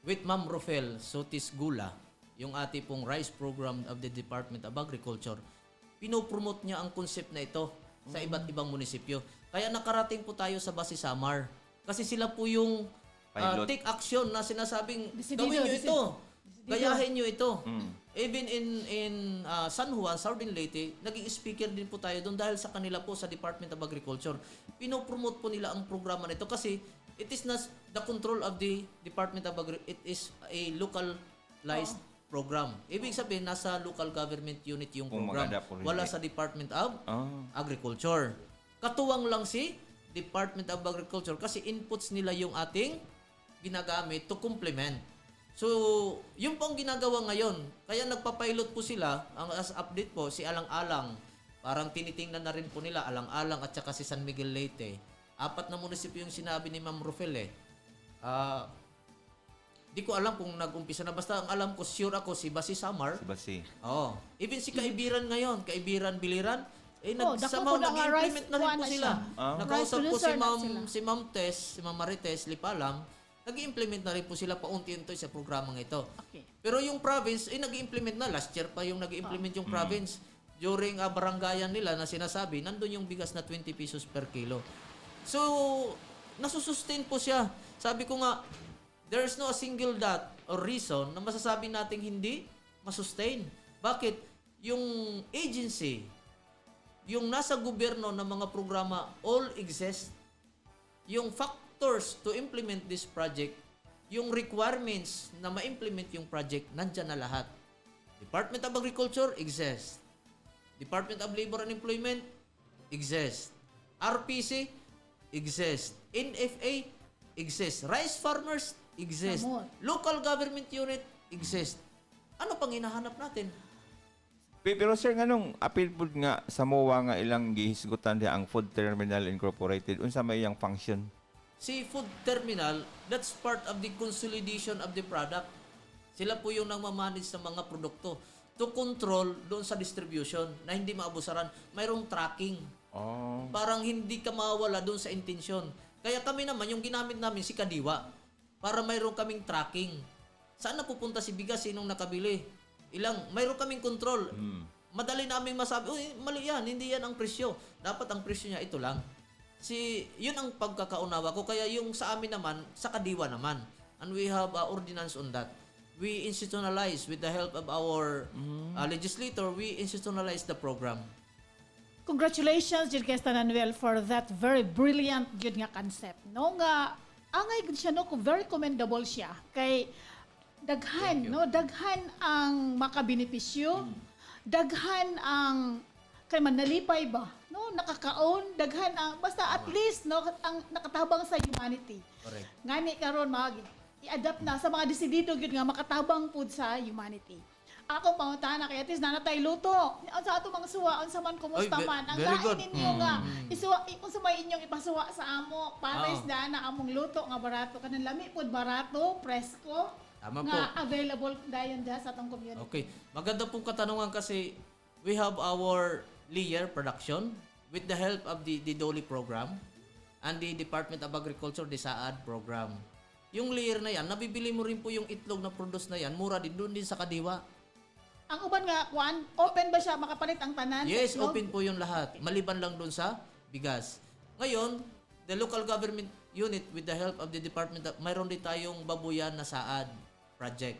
with Ma'am Rofel Sotis Gula, yung ati pong rice program of the Department of Agriculture, pinopromote niya ang concept na ito sa iba't ibang munisipyo. Kaya nakarating po tayo sa Basi Samar. Kasi sila po yung take action na sinasabing, gawin nyo ito. Gayahin nyo ito. Even in San Juan, Southern Leyte, naging speaker din po tayo doon dahil sa kanila po sa Department of Agriculture. Pinopromote po nila ang programa nito kasi it is not the control of the Department of Agriculture. It is a localized program. Ibig sabihin, nasa local government unit yung program. Wala sa Department of Agriculture. Katuwang lang si Department of Agriculture kasi inputs nila yung ating ginagamit to complement. So, yung pong ginagawa ngayon, kaya nagpa-pilot po sila, ang as update po, si Alang-Alang, parang tinitingnan na rin po nila, Alang-Alang at saka si San Miguel Leyte. 4 na munisipyo yung sinabi ni Ma'am Rofel eh. Di ko alam kung nag-umpisa na. Basta ang alam ko, sure ako, si Basi Samar. Si Basi. Oo. Even si Kaibiran ngayon, Kaibiran Biliran, dako po na nga nag-implement na rin po rice sila. Nakausap rice po producer na sila. si Ma'am Tess, si Ma'am Marites, Lipalam, nag-implement na rin po sila paunti-unti sa programang ito. Okay. Pero yung province, nag-implement na. Last year pa yung nag-implement yung province. During barangayan nila na sinasabi, nandun yung bigas na 20 pesos per kilo. So, nasusustain po siya. Sabi ko nga, there's no a single dot or reason na masasabi nating hindi masustain. Bakit? Yung agency, yung nasa gobyerno ng mga programa, all exist. Yung actors to implement this project, yung requirements na ma-implement yung project, nandyan na lahat. Department of Agriculture exists. Department of Labor and Employment exists. RPC exists. NFA exists. Rice farmers exist. Samot. Local government unit exists. Ano pang hinahanap natin? Pero sir, nganong appeal po nga sa MOA nga ilang gihisgutan diha ang Food Terminal Incorporated, unsa may iyang function? Si food terminal, that's part of the consolidation of the product. Sila po yung nangmamanage sa mga produkto to control doon sa distribution na hindi maabusaran. Mayroong tracking. Oh. Parang hindi ka mawala doon sa intensyon. Kaya kami naman, yung ginamit namin si Kadiwa para mayroon kaming tracking. Saan napupunta si bigas? Sinong nakabili? Mayroon kaming control. Madali namin masabi, uy, mali yan, hindi yan ang presyo. Dapat ang presyo niya ito lang. Yun ang pagkakaunawa ko. Kaya yung sa amin naman, sa Kadiwa naman. And we have ordinance on that. We institutionalize with the help of our legislator, we institutionalize the program. Congratulations, Jud Kesta Nanuel, for that very brilliant good nga concept. No nga, angay gud siya, no, very commendable siya. Kay daghan, no, daghan ang makabenepisyo, daghan ang kay manalipay ba, no, nakakaon, daghan ang basta at least no ang nakatabang sa humanity. Correct. Ngani karon i-adapt na sa mga desidido gyud nga makatabang pud sa humanity. Ako pangutana kay at least nanatay luto. Sa ato mga suwa unsa man kumusta Oy, man ang very lain good. ninyo nga isuwa unsa may inyong ipasuwa sa amo para Oo. isda na among luto nga barato kanang lami pud barato, presko. Tama nga po. available dayon diha sa atong community. Okay. Maganda pong katanungan kasi we have our layer production with the help of the DOLI program and the Department of Agriculture, the SAAD program. Yung layer na yan, nabibili mo rin po yung itlog na produce na yan, mura din doon din sa Kadiwa. Ang uban nga kuan, open ba siya makapalit ang tanan? sa Yes, itlog? open po yung lahat. Maliban lang doon sa bigas. Ngayon, the local government unit with the help of the department, mayroon din tayong babuyan na SAAD project.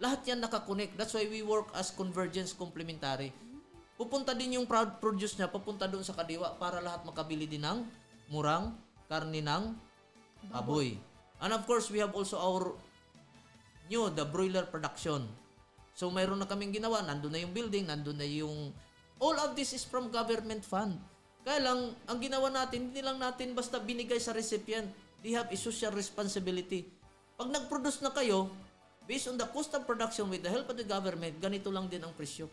Lahat yan nakakonect. That's why we work as convergence complementary. Pupunta din yung produce niya, papunta doon sa Kadiwa para lahat makabili din ng murang karni ng baboy. And of course, we have also our the broiler production. So mayroon na kaming ginawa, nandun na yung building, nandun na yung... All of this is from government fund. Kaya lang, ang ginawa natin, hindi lang natin basta binigay sa recipient. They have a social responsibility. Pag nag-produce na kayo, based on the cost of production with the help of the government, ganito lang din ang presyo.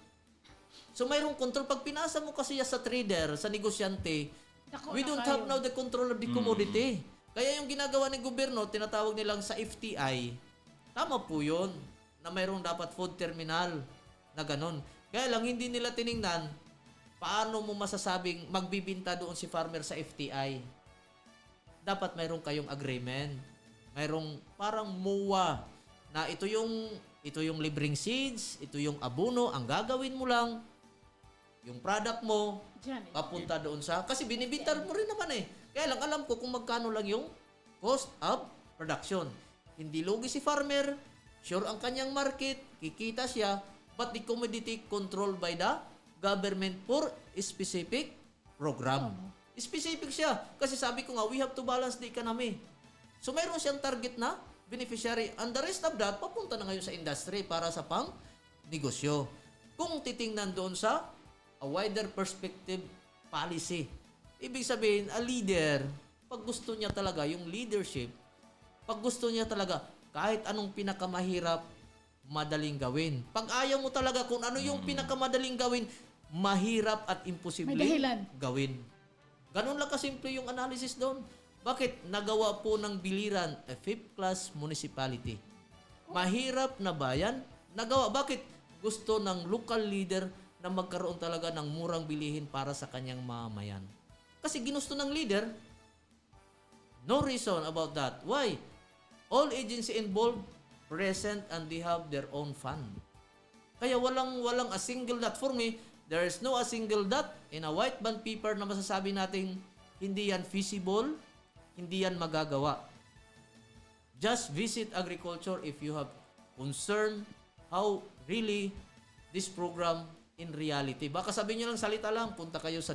So mayroong control. Pag pinasa mo kasi sa trader, sa negosyante, Dako we na don't kayo. have now the control of the commodity. Kaya yung ginagawa ng gobyerno, tinatawag nilang sa FTI, tama po yun, na mayroong dapat food terminal na ganun. Kaya lang, hindi nila tiningnan, paano mo masasabing magbibinta doon si farmer sa FTI? Dapat mayroong kayong agreement. Mayroong parang MOA na ito yung libreng seeds, ito yung abono, ang gagawin mo lang, yung product mo, Diyan, eh. papunta doon sa... Kasi binibinta mo rin naman eh. Kaya lang alam ko kung magkano lang yung cost of production. Hindi lugi si farmer, sure ang kanyang market, kikita siya, but the commodity controlled by the government for a specific program. Specific siya. Kasi sabi ko nga, we have to balance the economy. So mayroon siyang target na beneficiary. And the rest of that, papunta na ngayon sa industry para sa pang negosyo. Kung titingnan doon sa a wider perspective policy. Ibig sabihin, a leader, pag gusto niya talaga yung leadership, pag gusto niya talaga, kahit anong pinakamahirap, madaling gawin. Pag ayaw mo talaga kung ano yung pinakamadaling gawin, mahirap at imposible May dahilan. gawin. Ganun lang kasimple yung analysis doon. Bakit? Nagawa po ng Biliran, a fifth class municipality. Mahirap na bayan, nagawa. Bakit? Gusto ng local leader na magkaroon talaga ng murang bilihin para sa kanyang mamamayan. Kasi ginusto ng leader, no reason about that. Why? All agency involved present and they have their own fund. Kaya walang a single dot. For me, there is no a single dot in a white bond paper na masasabi natin hindi yan feasible, hindi yan magagawa. Just visit agriculture if you have concern how really this program in reality. Baka sabihin nyo lang salita lang, punta kayo sa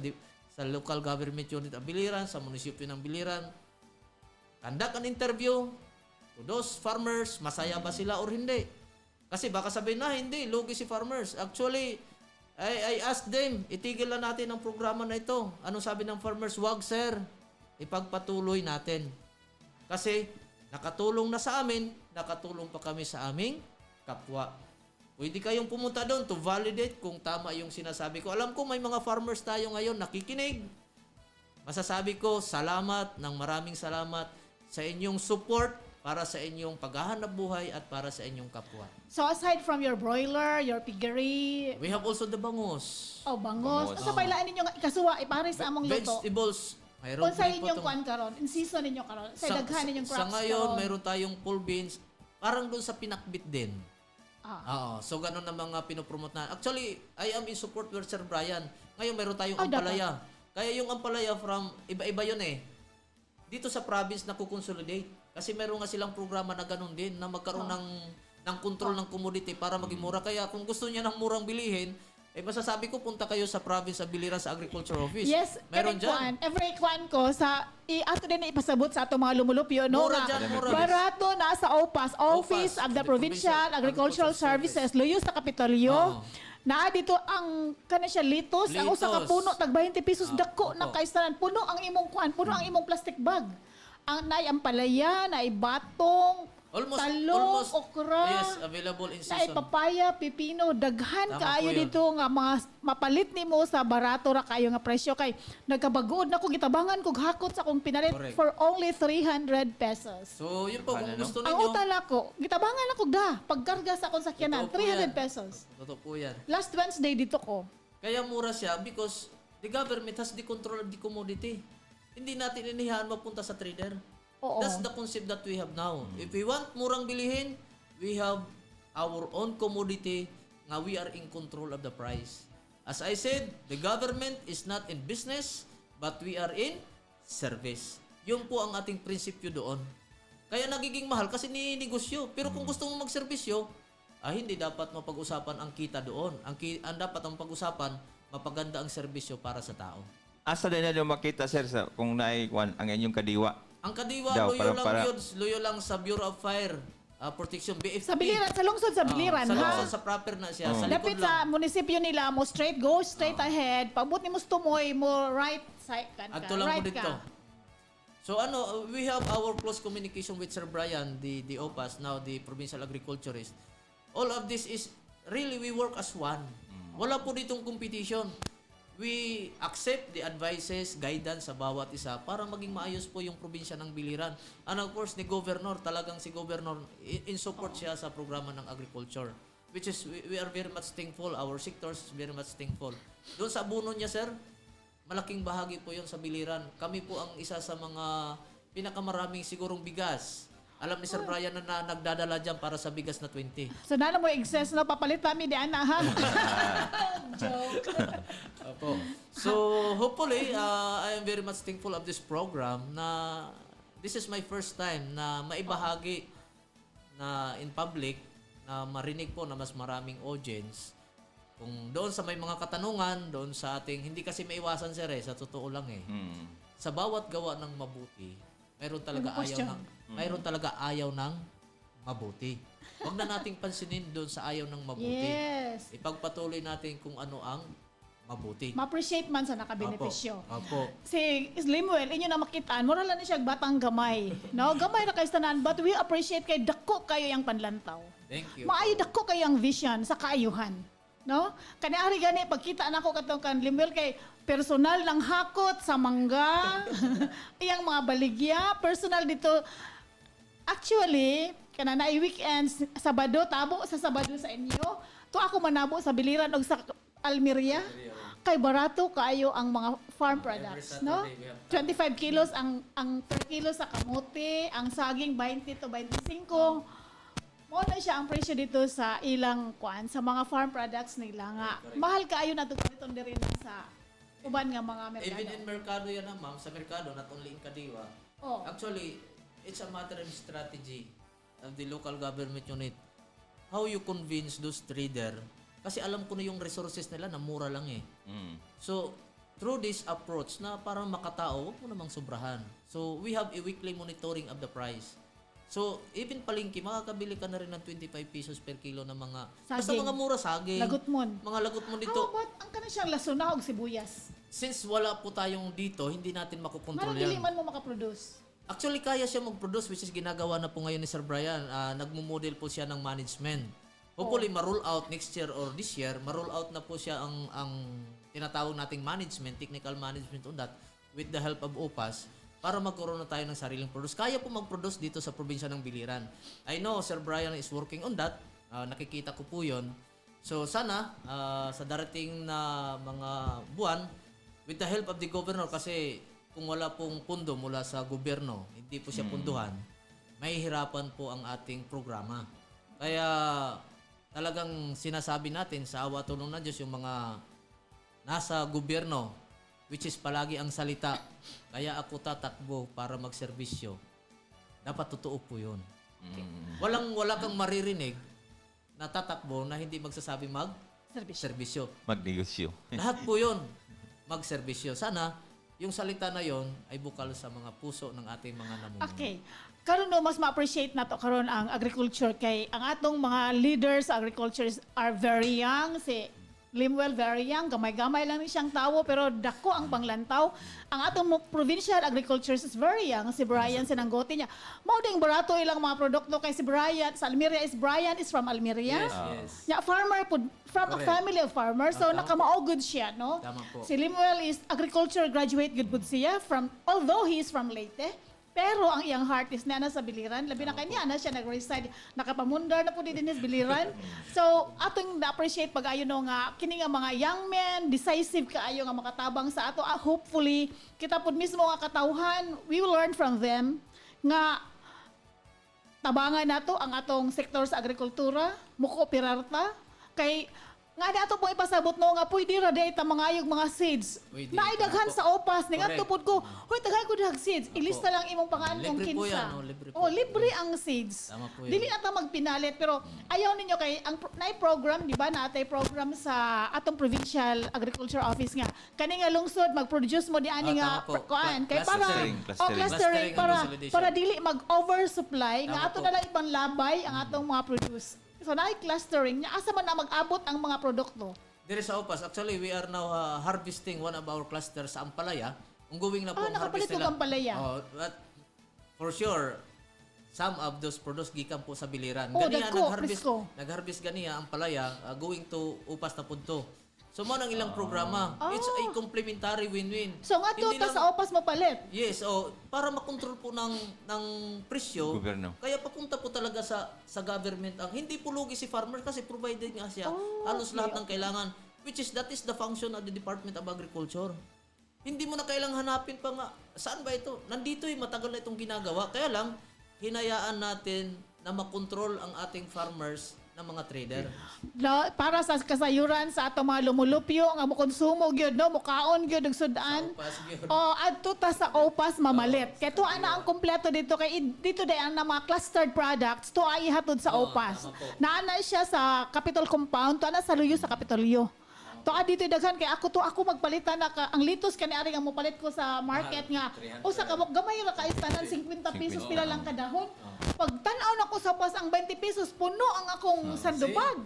local government unit ng Biliran, sa munisipyo ng Biliran. conduct an interview to those farmers, masaya ba sila or hindi. Kasi baka sabihin na, hindi, lugi si farmers. Actually, I asked them, itigil na natin ang programa na ito. Anong sabi ng farmers? Wag, sir. Ipagpatuloy natin. Kasi nakatulong na sa amin, nakatulong pa kami sa aming kapwa. Pwede kayong pumunta doon to validate kung tama yung sinasabi ko. Alam ko may mga farmers tayo ngayon nakikinig. Masasabi ko, salamat ng maraming salamat sa inyong support para sa inyong paghahanap buhay at para sa inyong kapwa. So aside from your broiler, your piggery, We have also the bangus. bangos, sa bailaan ninyo nga ikasuwa, ipare sa among luto. Vegetables. Mayroon Kung sa din po inyong tong- kwan karon, in season ninyo karon, sa daghan ninyong crops Sa ngayon, karon. mayroon tayong full beans. Parang doon sa pinakbit din. Ah. Oo. So, ganun ang mga pinopromote na. Actually, I am in support with Sir Brian. Ngayon, mayroon tayong dapat. ampalaya. Kaya yung ampalaya from, iba-iba yun eh. Dito sa province na kukonsolidate. Kasi meron nga silang programa na ganun din, na magkaroon ng control ng commodity para maging mura. Kaya kung gusto niya ng murang bilihin, masasabi ko, punta kayo sa province sa Biliran sa Agriculture Office. Yes, meron every dyan. every kwan ko sa ato din na ipasabot sa atong mga lumulupyo no Mura nga dyan, mura. barato na sa OPAS, Office of the Provincial Agricultural Services, luyo sa Kapitolyo. Oo. Na dito ang kana siya litos, ang usa ka Litos. puno tag 20 pesos dako na opo. kaisanan. Puno ang imong kwan, puno ang imong plastic bag. Ang nay ampalaya, nay batong, talong, okra. Yes, available in Sa season. papaya, pipino, daghan Tama kaayo po yun. dito nga mga mapalit nimo sa barato ra kayo nga presyo kay nagkabagood na ko gitabangan kog hakot sa akong pinalit Correct. for only 300 pesos. So, yun po, kung gusto Ang ninyo. utal ako, gitabangan ako da pagkarga sa akong sakyanan, Totoo po 300 yan. pesos. Totoo po yan. Last Wednesday dito ko. Kaya mura siya because the government has the control of the commodity. Hindi natin inihahan mapunta sa trader. Oo. That's the concept that we have now. If we want murang bilihin, we have our own commodity nga we are in control of the price. As I said, the government is not in business, but we are in service. Yun po ang ating prinsipyo doon. Kaya nagiging mahal kasi ninegosyo. Pero kung gusto mong magserbisyo, hindi dapat mapag-usapan ang kita doon. Ang dapat ang pag-usapan, mapaganda ang serbisyo para sa tao. Asa din na makita, sir, kung naikwan ang inyong kadiwa? Ang kadiwa, Daw, luyo lang sa Bureau of Fire Protection, BFP. Sa Biliran, sa lungsod sa Biliran, sa ha? lungsod, sa proper na siya. Sa likod Lapit lang. sa munisipyo nila mo go straight ahead. Pabot nimo tumoy mo right side ka. Adto lang right mo dito. So we have our close communication with Sir Brian, the OPAS, now the Provincial Agriculturist. All of this is, really, we work as one. Wala po ditong competition. We accept the advices, guidance sa bawat isa para maging maayos po yung probinsya ng Biliran. And of course, ni Governor, talagang si Governor, in support siya sa programa ng agriculture. Which is, we are very much thankful. Our sectors is very much thankful. Doon sa abuno niya, sir, malaking bahagi po yun sa Biliran. Kami po ang isa sa mga pinakamaraming sigurong bigas. Alam ni Sir Brian na nagdadala dyan para sa bigas na 20. So na mo excess na papalit kami di ana ha. Joke. Opo. So, hopefully, I am very much thankful of this program na this is my first time na maibahagi na in public na marinig po na mas maraming audience. Kung doon sa may mga katanungan, doon sa ating, hindi kasi maiwasan sir sa totoo lang eh. Sa bawat gawa ng mabuti, mayroon talaga mayroon talaga ayaw ng mabuti. Huwag na nating pansinin doon sa ayaw ng mabuti. Yes. Ipagpatuloy natin kung ano ang mabuti. Ma-appreciate man sa nakabenepisyo. Opo. Si Slimwell, inyo na makitaan, mura lang ni siya batang gamay. No? Gamay na kayo tanan, but we appreciate kay dako kayo yung panlantaw. Thank you. Maayo dako kayo ang vision sa kaayuhan. No? Kaniari gani, pagkita na ko katong kan Slimwell kay personal ng hakot sa mangga, iyang mga baligya, personal dito. Actually, kanana ay weekends, Sabado, tabo sa Sabado sa inyo. To ako manabo sa Biliran o sa Almeria. Kay barato kaayo ang mga farm products, no? 25 kilos ang per kilo sa kamote, ang saging 20 to 25. Mo na siya ang presyo dito sa ilang kwan sa mga farm products nila nga. Mahal kaayo na to dito rin sa uban nga mga merkado. Even in merkado yan na ma'am, sa merkado, not only in Kadiwa. Oh. Actually, it's a matter of strategy of the local government unit. How you convince those trader, kasi alam ko na yung resources nila na mura lang eh. So, through this approach na parang makatao, wag mo namang sobrahan. So, we have a weekly monitoring of the price. So, even palengke, makakabili ka na rin ng 25 pesos per kilo ng mga, basta Saging. mga mura saging. Lagutmon. Mga lagutmon How dito. about ang kanang siyang lasuna og sibuyas? Since wala po tayong dito, hindi natin makukontrol Manang dili yan. man mo makaproduce. Actually, kaya siya mag-produce, which is ginagawa na po ngayon ni Sir Brian. Nagmo-model po siya ng management. Hopefully, ma-roll out next year or this year, ma-roll out na po siya ang tinatawag nating management, technical management on that, with the help of OPAS, para magkaroon na tayo ng sariling produce. Kaya po mag-produce dito sa probinsya ng Biliran. I know Sir Brian is working on that. Nakikita ko po yun. So sana, sa darating na mga buwan, with the help of the governor, kasi kung wala pong pundo mula sa gobyerno, hindi po siya punduhan, mahihirapan po ang ating programa. Kaya talagang sinasabi natin sa awa tulong ng Diyos yung mga nasa gobyerno, which is palagi ang salita, kaya ako tatakbo para magserbisyo. Dapat totoo po yun. Wala kang maririnig na tatakbo na hindi magsasabi Service. magserbisyo. Magnegosyo. Lahat po yun magserbisyo. Sana yung salita na yon ay bukal sa mga puso ng ating mga namumuno. Okay. Karon no mas ma-appreciate nato karon ang agriculture kay ang atong mga leaders sa agriculture are very young. Si Limuel very young, gamay-gamay lang ni siyang tawo pero dako ang panglantaw. Ang atong provincial agriculture is very young. Si Brian sinanggote niya. Mao ding barato ilang mga produkto kay si Brian sa Almeria Brian is from Almeria. Yes. Nya farmer pud from a Correct. family of farmers so nakamao good siya no. Tama po. Si Limuel is agriculture graduate good pud siya from although he is from Leyte. Pero ang iyang heart is na sa Biliran. Labi na kanya na siya nag-reside. Nakapamundar na po din sa Biliran. So, atong na-appreciate pag-ayo no nga, kini nga mga young men, decisive kaayo nga makatabang sa ato. Hopefully, kita po mismo nga katauhan, we will learn from them nga tabangan nato ang atong sektor sa agrikultura, mukooperar ta. Kay nga ato pong ipasabot no nga pwede ra day ta mangayog mga seeds. Pwede. Naidaghan Opo. sa OPAS ning Correct. adto pod ko. Hoy daghan ko dag seeds. Ilista lang imong pangalan kung Libre po kinsa. yan, no? Libre po. Oh, libre ang seeds. Tama po yan. Dili na ta magpinalit pero ayaw ninyo kay ang naay program di ba natay program sa atong provincial agriculture office nga. Kani nga lungsod mag-produce mo di ani nga tama po. kuan kay para Clustering. Clustering. clustering Clustering and para consolidation. para dili mag-oversupply nga Tama ato po. na lang ibang labay ang atong mga produce. So naay clustering nya asa man na mag-abot ang mga produkto. Dire sa OPAS, actually, we are now harvesting one of our clusters sa Ampalaya. Ongoing na po ang nakapalit harvest mo nila. Ampalaya. Oh, but for sure, some of those produce gikan po sa Biliran. Oh, Ganiya, dagko, presko. nag-harvest ganiya ang Ampalaya, going to UPAS na punto. So, mo nang ilang programa. It's a complementary win-win. So nga to Hindi ta lang- sa OPAS mo palit. Yes, para makontrol po ng presyo. Gobyerno. Kaya papunta po talaga sa government ang hindi po lugi si farmer kasi provided nga siya halos lahat ng kailangan, which is that is the function of the Department of Agriculture. Hindi mo na kailangang hanapin pa nga saan ba ito? Nandito matagal na itong ginagawa. Kaya lang hinayaan natin na makontrol ang ating farmers ng mga trader. Para sa kasayuran sa atong mga lumulupyo nga mokonsumo gyud no mukaon gyud og sudan. Sa OPAS gyud. Adto ta sa OPAS mamalit. Kay tuwa na ang kompleto dito kay dito day ang mga clustered products to ay ihatod sa OPAS. tama po. Naana siya sa Capitol Compound, to ana sa Luyo sa Kapitolyo. To dito daghan kay ako magpalitan na ang litos kani ari nga mopalit ko sa market nga usa ka gamay ra ka istanan 50 pesos pila lang kada dahon. Pag tan-aw na ko sa pas ang 20 pesos puno ang akong sandubag.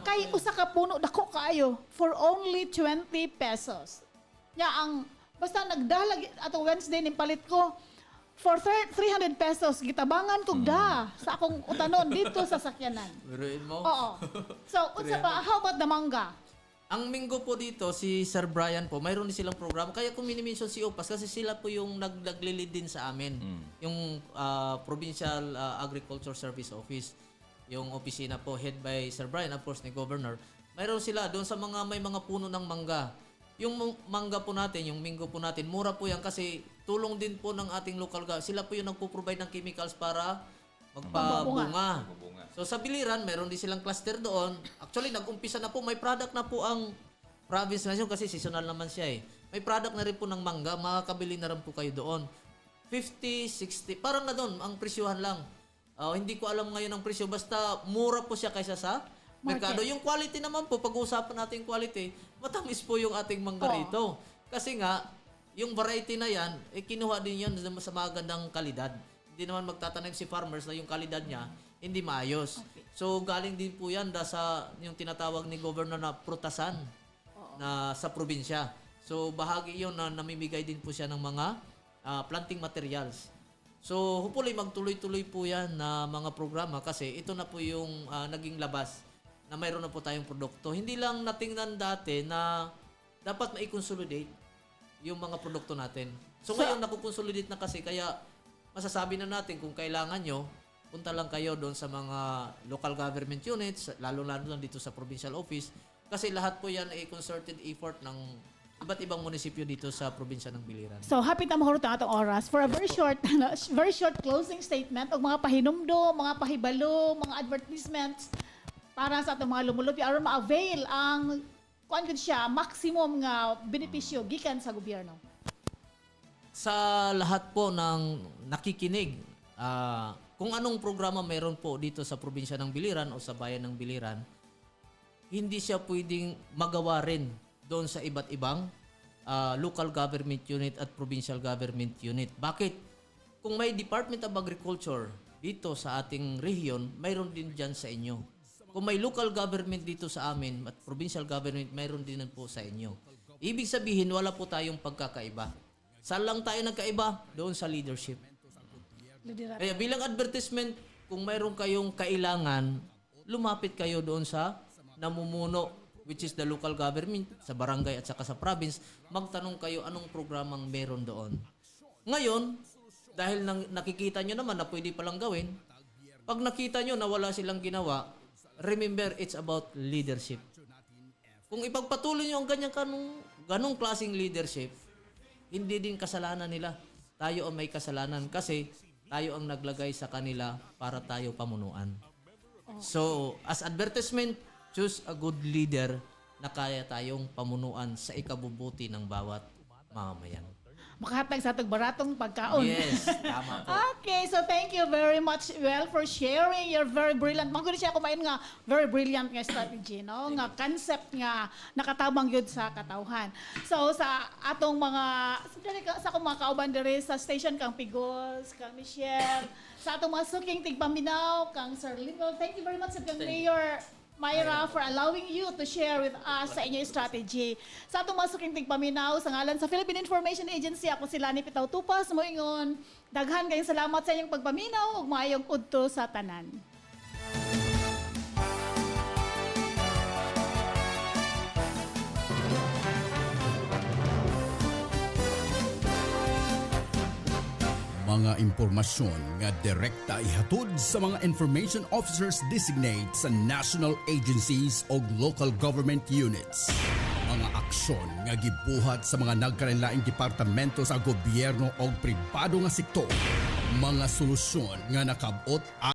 Kay usa ka puno dako kaayo for only 20 pesos. Nya ang basta nagdalag ato Wednesday ning palit ko for 300 pesos gitabangan kog da sa akong utanon dito sa sakyanan. Biruin mo. Oo. So unsa pa how about the mangga? Ang Minggo po dito, si Sir Brian po, mayroon din silang programa. Kaya kung minimension si OPAS, kasi sila po yung naglilid din sa amin. Yung Provincial Agriculture Service Office. Yung opisina po, head by Sir Brian, of course, ni Governor. Mayroon sila doon sa may mga puno ng mangga. Yung mangga po natin, yung Minggo po natin, mura po yan kasi tulong din po ng ating local government. Sila po yung nagpo-provide ng chemicals para magpabunga. So sa Biliran, meron din silang cluster doon. Actually, nag-umpisa na po. May product na po ang province na yun kasi seasonal naman siya eh. May product na rin po ng mangga. Makakabili na rin po kayo doon. 50, 60, parang na doon. Ang presyuhan lang. Hindi ko alam ngayon ang presyo. Basta mura po siya kaysa sa merkado. Yung quality naman po, pag-uusapan natin yung quality, matamis po yung ating mangga rito. Kasi nga, yung variety na yan, kinuha din yan sa magandang kalidad. Hindi naman magtatanim si farmers na yung kalidad niya hindi maayos. So galing din po yan sa yung tinatawag ni governor na prutasan na sa probinsya. So bahagi yon na namimigay din po siya ng mga planting materials. So hopefully magtuloy-tuloy po yan na mga programa kasi ito na po yung naging labas na mayroon na po tayong produkto. Hindi lang natingnan dati na dapat mai-consolidate yung mga produkto natin. So ngayon nakukonsolidate na kasi kaya masasabi na natin kung kailangan nyo, punta lang kayo doon sa mga local government units, lalo-lalo lang dito sa provincial office. Kasi lahat po yan ay concerted effort ng iba't ibang munisipyo dito sa probinsya ng Biliran. So, hapit na mahurot ang atong oras. For a very short closing statement, o mga pahinumdo, mga pahibalo, mga advertisements para sa atong mga lumulupi aron ma-avail ang kuan gud siya maximum nga benepisyo gikan sa gobyerno. Sa lahat po ng nakikinig, kung anong programa mayroon po dito sa probinsya ng Biliran o sa bayan ng Biliran, hindi siya pwedeng magawa rin doon sa iba't ibang local government unit at provincial government unit. Bakit? Kung may Department of Agriculture dito sa ating rehiyon, mayroon din dyan sa inyo. Kung may local government dito sa amin at provincial government, mayroon din po sa inyo. Ibig sabihin, wala po tayong pagkakaiba. Saan lang tayo nagkaiba? Doon sa leadership. Kaya bilang advertisement, kung mayroon kayong kailangan, lumapit kayo doon sa namumuno, which is the local government, sa barangay at saka sa province, magtanong kayo anong programang meron doon. Ngayon, dahil nakikita nyo naman na pwede palang gawin, pag nakita nyo na wala silang ginawa, remember, it's about leadership. Kung ipagpatuloy nyo ang ganong klaseng leadership, hindi din kasalanan nila. Tayo ang may kasalanan kasi tayo ang naglagay sa kanila para tayo pamunuan. So, as advertisement, choose a good leader na kaya tayong pamunuan sa ikabubuti ng bawat mamamayan. Makahatag sa atong baratong pagkaon. Yes, tama po. Okay, so thank you very much, Well, for sharing your very brilliant. Magkano siya kumain nga very brilliant nga strategy, no? Nga concept nga nakatabang yun sa katawhan. So sa atong mga sa akong mga kauban diri sa station kang Pigos, kang Michelle, sa atong mga suking tigpaminaw, kang Sir Lino. Thank you very much sa kang Mayor Myra for allowing you to share with us sa inyong strategy. Sa atong masuking tigpaminaw, sa ngalan sa Philippine Information Agency, ako si Lani Pitaw Tupas, moingon, daghan kayong salamat sa inyong pagpaminaw ug maayong udto sa tanan. Mga impormasyon nga direkta ihatod sa mga information officers designate sa national agencies o local government units. Mga aksyon nga gibuhat sa mga nagkalain-laing departamento sa gobyerno o pribado nga sektor. Mga solusyon nga nakabot